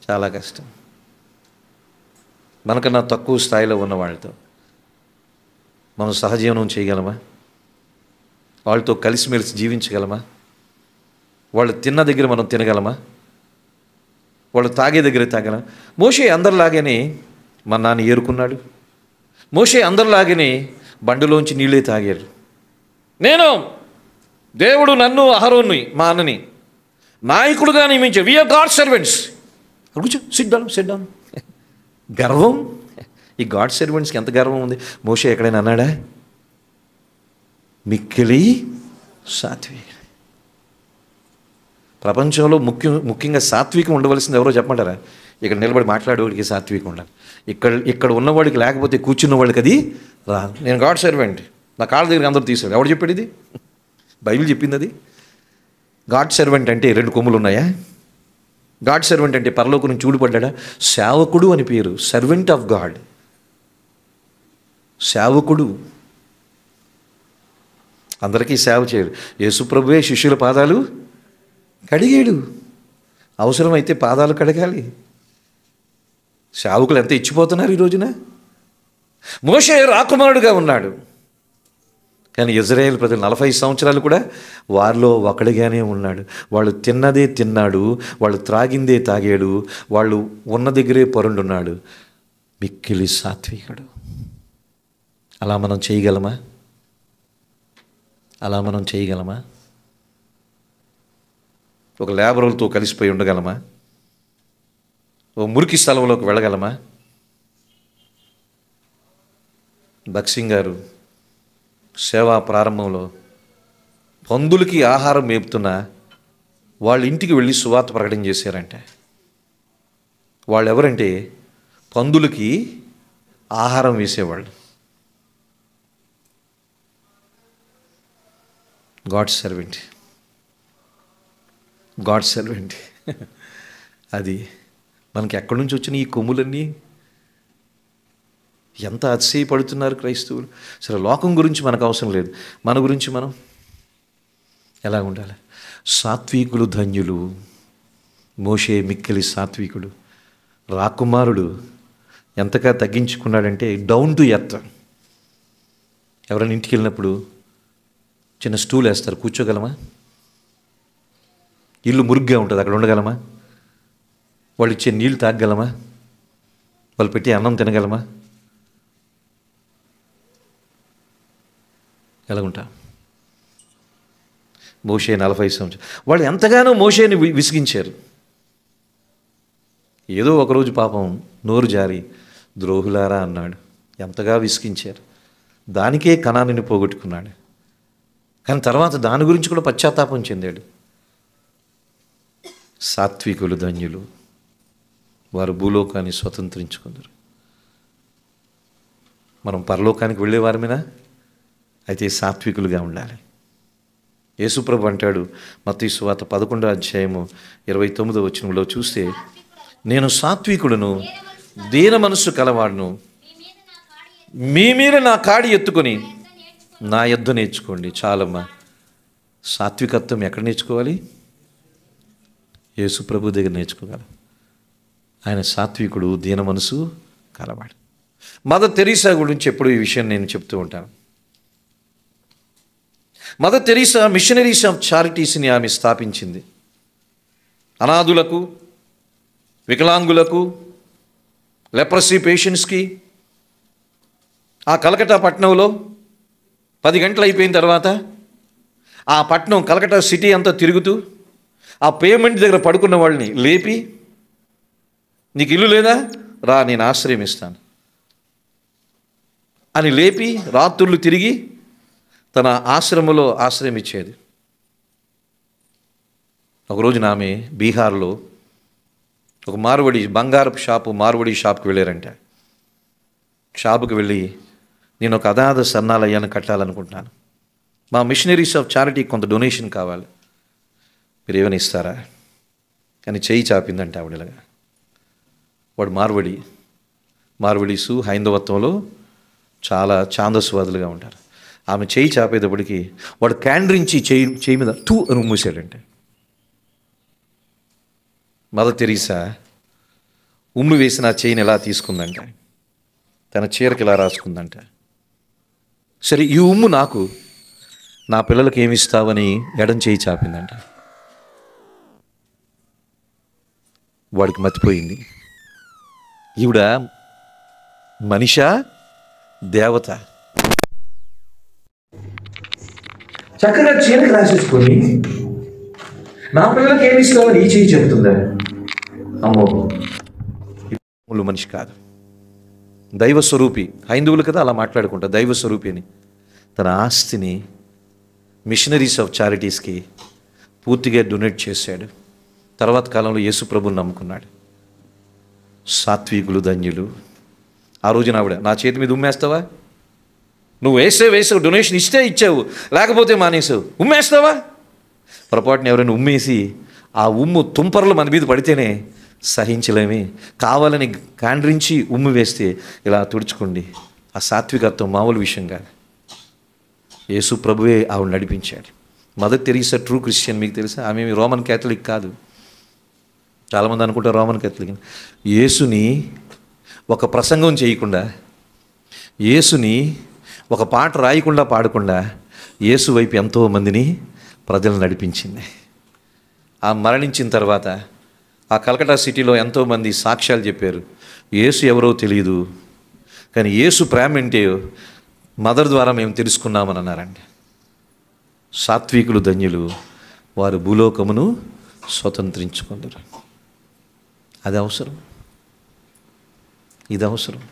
చాలా కష్టం. మనకన్నా తక్కువ స్థాయిలో ఉన్న వాళ్ళతో మనం సహజీవనం చేయగలమా? వాళ్ళతో కలిసిమెలిసి జీవించగలమా? వాళ్ళు తిన్న దగ్గర మనం తినగలమా? వాళ్ళు తాగే దగ్గర తాగలమా? మోషే అందరిలాగానే మా నాన్న ఏరుకున్నాడు. మోషే అందరిలాగానే బండిలోంచి నీళ్ళే తాగారు. నేను దేవుడు నన్ను అహరోన్ని మా అన్నని నాయకుడుగా నియమించాడు. We are God servants. కూర్చో, సిట్ డౌన్. గర్వం. ఈ గాడ్ సర్వెంట్స్కి ఎంత గర్వం ఉంది. మోషే ఎక్కడైనా అన్నాడా? మిక్కిలి సాత్విక. ప్రపంచంలో ముఖ్యంగా సాత్వికం ఉండవలసింది ఎవరో చెప్పమంటారా? ఇక్కడ నిలబడి మాట్లాడేవాడికి సాత్వికం ఉండాలి. ఇక్కడ ఉన్నవాడికి, లేకపోతే కూర్చున్న వాడికి అది రాదు. నేను గాడ్ సర్వెంట్, నా కాళ్ళ దగ్గర అందరూ తీసాడు. ఎవడు చెప్పాడు ఇది? బైబిల్ చెప్పింది అది. గాడ్ సర్వెంట్ అంటే 2 కొమ్ములు ఉన్నాయా? గాడ్ సర్వెంట్ అంటే పరలోకం నుంచి ఊడిపడ్డా? సేవకుడు అని పేరు, సర్వెంట్ ఆఫ్ గాడ్, సేవకుడు. అందరికీ సేవ చేయడు. యేసుప్రభువే శిష్యుల పాదాలు కడిగాడు. అవసరమైతే పాదాలు కడగాలి. సేవకులు ఎంత ఇచ్చిపోతున్నారు ఈ రోజున. మోషే రాకుమారుడుగా ఉన్నాడు, కానీ ఇజ్రాయేల్ ప్రజలు 40 సంవత్సరాలు కూడా వారిలో ఒకడిగానే ఉన్నాడు. వాళ్ళు తిన్నదే తిన్నాడు, వాళ్ళు త్రాగిందే తాగాడు, వాళ్ళు ఉన్న దగ్గరే పరుండున్నాడు. మిక్కిలి సాత్వికుడు. అలా మనం చేయగలమా? అలా మనం చేయగలమా? ఒక లేబరులతో కలిసిపోయి ఉండగలమా? ఓ మురికి స్థలంలోకి వెళ్ళగలమా? భక్సింగ్ గారు సేవా ప్రారంభంలో పందులకి ఆహారం మేపుతున్న వాళ్ళ ఇంటికి వెళ్ళి సువార్త ప్రకటన చేశారంటే, వాళ్ళు ఎవరంటే పందులకి ఆహారం వేసేవాళ్ళు. God servant, God servant. అది మనకి ఎక్కడి నుంచి వచ్చిన ఈ కొమ్ములన్నీ? ఎంత అతిశయపడుతున్నారు క్రైస్తవులు. సరే, లోకం గురించి మనకు అవసరం లేదు, మన గురించి మనం ఎలా ఉండాలి? సాత్వికులు ధన్యులు. మోషే మిక్కిలి సాత్వికుడు. రాకుమారుడు ఎంతగా తగ్గించుకున్నాడంటే డౌన్ టు ఎర్త్. ఎవరైనా ఇంటికి వెళ్ళినప్పుడు చిన్న స్టూల్ వేస్తారు, కూర్చోగలమా? ఇల్లు మురుగ్గా ఉంటుంది, అక్కడ ఉండగలమా? వాళ్ళు ఇచ్చే నీళ్ళు తాగగలమా? వాళ్ళు పెట్టి అన్నం తినగలమా? ఎలాగుంటా? మోషే 40 సంవత్సరాలు వాళ్ళు ఎంతగానో మోషేని విసిగించారు. ఏదో ఒకరోజు పాపం నోరు జారి ద్రోహులారా అన్నాడు. ఎంతగా విసిగించారు. దానికే కనానిని పోగొట్టుకున్నాడు. కానీ తర్వాత దాని గురించి కూడా పశ్చాత్తాపం చెందాడు. సాత్వికులు ధన్యులు, వారు భూలోకాన్ని స్వతంత్రించుకుందరు. మనం పరలోకానికి వెళ్ళేవారమేనా? అయితే సాత్వికులుగా ఉండాలి. యేసుప్రభు అంటాడు మత్తయి సువార్త 11వ అధ్యాయము 29వ వచనంలో చూస్తే, నేను సాత్వికుడును, దీన మనస్సు కలవాడును, మీ మీద నా కాడి ఎత్తుకొని నా యొద్ద నేర్చుకోండి. చాలమ్మా. సాత్వికత్వం ఎక్కడ నేర్చుకోవాలి? యేసుప్రభు దగ్గర నేర్చుకోగలం. ఆయన సాత్వికుడు, దీన మనసు కలవాడు. మదర్ తెరీసా గురించి ఎప్పుడు ఈ విషయం నేను చెప్తూ ఉంటాను. మదర్ తెరీసా మిషనరీస్ ఆఫ్ చారిటీస్ని ఆమె స్థాపించింది. అనాథులకు, వికలాంగులకు, లెప్రసీ పేషెంట్స్కి. ఆ కలకట్టా పట్టణంలో 10 గంటలు అయిపోయిన తర్వాత ఆ పట్టణం కలకట్టా సిటీ అంతా తిరుగుతూ ఆ పేమెంట్ దగ్గర పడుకున్న వాళ్ళని లేపి, నీకు ఇల్లు లేదా, రా నేను ఆశ్రయం ఇస్తాను అని లేపి రాత్రులు తిరిగి తన ఆశ్రమంలో ఆశ్రయం ఇచ్చేది. ఒకరోజు ఆమె బీహార్లో ఒక మార్వడి బంగారపు మార్వడి షాప్కి వెళ్ళారంట. షాపుకి వెళ్ళి, నేను ఒక అనాథ శరణాలయాన్ని కట్టాలనుకుంటున్నాను, మా మిషనరీస్ ఆఫ్ చారిటీ కొంత డొనేషన్ కావాలి, మీరు ఏమైనా ఇస్తారా అని చేయి చాపిందంట ఆవిడలాగా. వాడు మార్వడీసు హైందవత్వంలో చాలా ఛాందస్వాదులుగా ఉంటారు. ఆమె చేయి చాపేటప్పటికి వాడు క్యాండ్రించి చేయి మీద టూ అని ఉమ్మూసాడంటే. మదర్ తెరీసా ఉమ్ము వేసిన ఆ చేయిని ఎలా తీసుకుందంట, తన చీరకి ఇలా రాసుకుందంట. సరే, ఈ ఉమ్ము నాకు, నా పిల్లలకి ఏమి ఇస్తావని ఎడం చేయి చాపిందంట. వాడికి మతిపోయింది. ఈవిడ మనిషా దేవత? చక్కగా చీరకి రాసేసుకొని నా పిల్లలకి ఏమి ఇస్తావని ఈ చేయి చెబుతుందా? అమ్మో, మనిషి కాదు, దైవస్వరూపి. హైందువులు కదా అలా మాట్లాడుకుంటారు, దైవస్వరూపి అని. తన ఆస్తిని మిషనరీస్ ఆఫ్ చారిటీస్కి పూర్తిగా డొనేట్ చేశాడు. తర్వాత కాలంలో యేసుప్రభుని నమ్ముకున్నాడు. సాత్వికులు ధన్యులు. ఆ రోజున ఆవిడ, నా చేతి మీద ఉమ్మేస్తావా? నువ్వు వేసావు, డొనేషన్ ఇస్తే ఇచ్చావు, లేకపోతే మానేసావు, ఉమ్మేస్తావా? పొరపాటున ఎవరైనా ఉమ్మేసి ఆ ఉమ్ము తుంపర్లు మన మీద పడితేనే సహించలేమి. కావాలని కాండ్రించి ఉమ్ము వేస్తే ఇలా తుడుచుకోండి. ఆ సాత్వికత్వం మామూలు విషయం కాదు. యేసు ప్రభువే ఆవిడ నడిపించాడు. మదర్ తెరీసా ట్రూ క్రిస్టియన్, మీకు తెలుసా? ఆమె రోమన్ క్యాథలిక్ కాదు. చాలామంది అనుకుంటారు రోమన్ క్యాథలిక్. యేసుని ఒక ప్రసంగం చేయకుండా, యేసుని ఒక పాట రాయకుండా పాడకుండా యేసు వైపు ఎంతోమందిని ప్రజలు నడిపించింది. ఆ మరణించిన తర్వాత ఆ కలకటా సిటీలో ఎంతోమంది సాక్ష్యాలు చెప్పారు. యేసు ఎవరో తెలియదు, కానీ యేసు ప్రేమ ఏంటో మదర్ ద్వారా మేము తెలుసుకున్నామని అన్నారండి. సాత్వికులు ధన్యులు, వారు భూలోకమును స్వతంత్రించుకుందరు. అది అవసరం, ఇది అవసరం.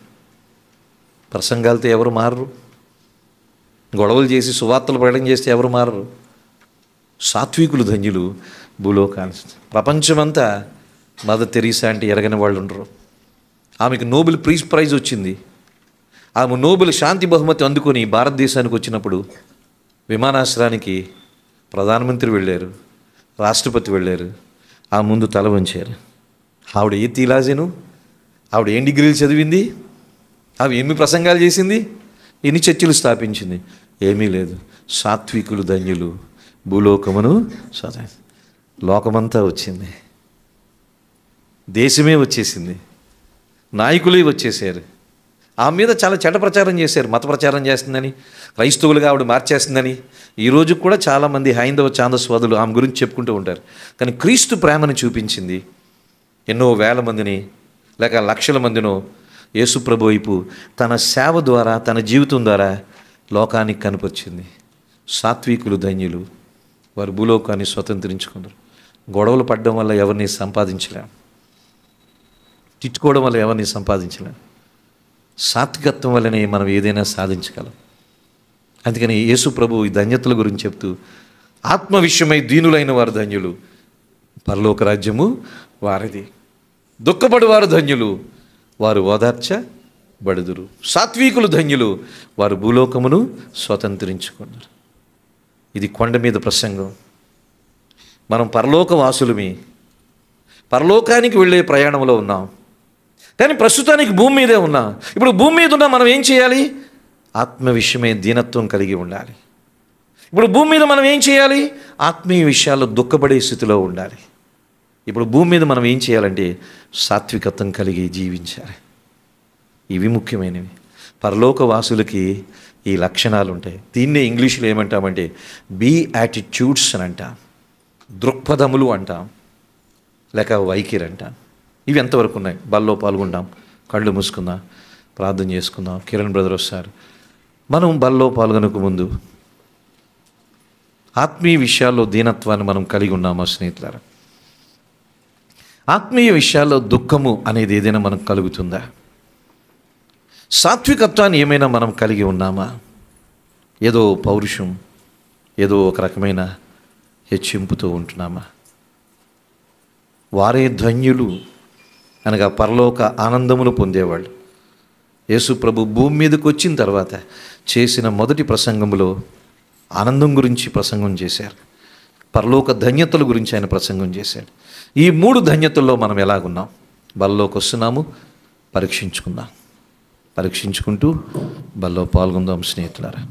ప్రసంగాలతో ఎవరు మారరు, గొడవలు చేసి సువార్తలు ప్రకటన చేస్తే ఎవరు మారరు. సాత్వికులు ధన్యులు భూలోకాన్ని. ప్రపంచమంతా మదర్ తెరీసా అంటే ఎరగని వాళ్ళు ఉండరు. ఆమెకు నోబెల్ పీస్ ప్రైజ్ వచ్చింది. ఆమె నోబెల్ శాంతి బహుమతి అందుకొని భారతదేశానికి వచ్చినప్పుడు విమానాశ్రయానికి ప్రధానమంత్రి వెళ్ళారు, రాష్ట్రపతి వెళ్ళారు, ఆ ముందు తల వంచారు. ఆవిడ ఏ థియాలజీను, ఆవిడ ఏం డిగ్రీలు చదివింది, ఆవిడ ఎన్ని ప్రసంగాలు చేసింది, ఎన్ని చర్చలు స్థాపించింది? ఏమీ లేదు. సాత్వికులు ధన్యులు భూలోకమును లోకమంతా వచ్చింది, దేశమే వచ్చేసింది, నాయకులే వచ్చేసారు. ఆమె మీద చాలా చెడ్డ ప్రచారం చేశారు. మత ప్రచారం చేస్తుందని, క్రైస్తవులుగా ఆవిడ మార్చేస్తుందని. ఈరోజు కూడా చాలామంది హైందవ ఛాందస్వాదులు ఆమె గురించి చెప్పుకుంటూ ఉంటారు. కానీ క్రీస్తు ప్రేమను చూపించింది. ఎన్నో వేల మందిని లేక లక్షల మందినో యేసు ప్రభు వైపు తన సేవ ద్వారా, తన జీవితం ద్వారా లోకానికి కనపరిచింది. సాత్వికులు ధన్యులు, వారు భూలోకాన్ని స్వతంత్రించుకున్నారు. గొడవలు పడడం వల్ల ఎవరిని సంపాదించలేం, తిట్టుకోవడం వల్ల ఎవరిని సంపాదించలేం. సాత్వికత్వం వల్లనే మనం ఏదైనా సాధించగలం. అందుకని యేసు ప్రభు ఈ ధన్యతల గురించి చెప్తూ, ఆత్మ విషయమై దీనులైన వారు ధన్యులు, పరలోక రాజ్యము వారిది. దుఃఖపడువారు ధన్యులు, వారు ఓదార్చబడుదురు. సాత్వికులు ధన్యులు, వారు భూలోకమును స్వతంత్రించుకున్నారు. ఇది కొండ మీద ప్రసంగం. మనం పరలోక వాసులమి, పరలోకానికి వెళ్ళే ప్రయాణంలో ఉన్నాం. కానీ ప్రస్తుతానికి భూమి మీదే ఉన్నాం. ఇప్పుడు భూమి మీద ఉన్నా మనం ఏం చేయాలి? ఆత్మ విషయమే దీనత్వం కలిగి ఉండాలి. ఇప్పుడు భూమి మీద మనం ఏం చేయాలి? ఆత్మీయ విషయాల్లో దుఃఖపడే స్థితిలో ఉండాలి. ఇప్పుడు భూమి మీద మనం ఏం చేయాలంటే సాత్వికత్వం కలిగి జీవించాలి. ఇవి ముఖ్యమైనవి. పరలోక వాసులకి ఈ లక్షణాలు ఉంటాయి. దీన్నే ఇంగ్లీష్లో ఏమంటామంటే బీ యాటిట్యూడ్స్ అని అంటాం, దృక్పథములు అంటాం, లేక వైఖరి అంటాం. ఇవి ఎంతవరకు ఉన్నాయి? బల్లో పాల్గొంటాం, కళ్ళు మూసుకుందాం, ప్రార్థన చేసుకుందాం. కిరణ్ బ్రదర్ వస్తారు. మనం బల్లో పాల్గొనక ముందు ఆత్మీయ విషయాల్లో దీనత్వాన్ని మనం కలిగి ఉన్నామా స్నేహితులారా? ఆత్మీయ విషయాల్లో దుఃఖము అనేది ఏదైనా మనకు కలుగుతుందా? సాత్వికత్వాన్ని ఏమైనా మనం కలిగి ఉన్నామా? ఏదో పౌరుషం, ఏదో ఒక రకమైన హెచ్చింపుతో ఉంటున్నామా? వారే ధన్యులు అనగా పరలోక ఆనందములు పొందేవాళ్ళు. యేసు ప్రభు భూమి మీదకి వచ్చిన తర్వాత చేసిన మొదటి ప్రసంగంలో ఆనందం గురించి ప్రసంగం చేశారు. పరలోక ధన్యతల గురించి ఆయన ప్రసంగం చేశాడు. ఈ 3 ధన్యతల్లో మనం ఎలాగున్నాం? బల్లోకి వస్తున్నాము, పరీక్షించుకుందాం. పరీక్షించుకుంటూ బల్లో పాల్గొందాం స్నేహితులారా.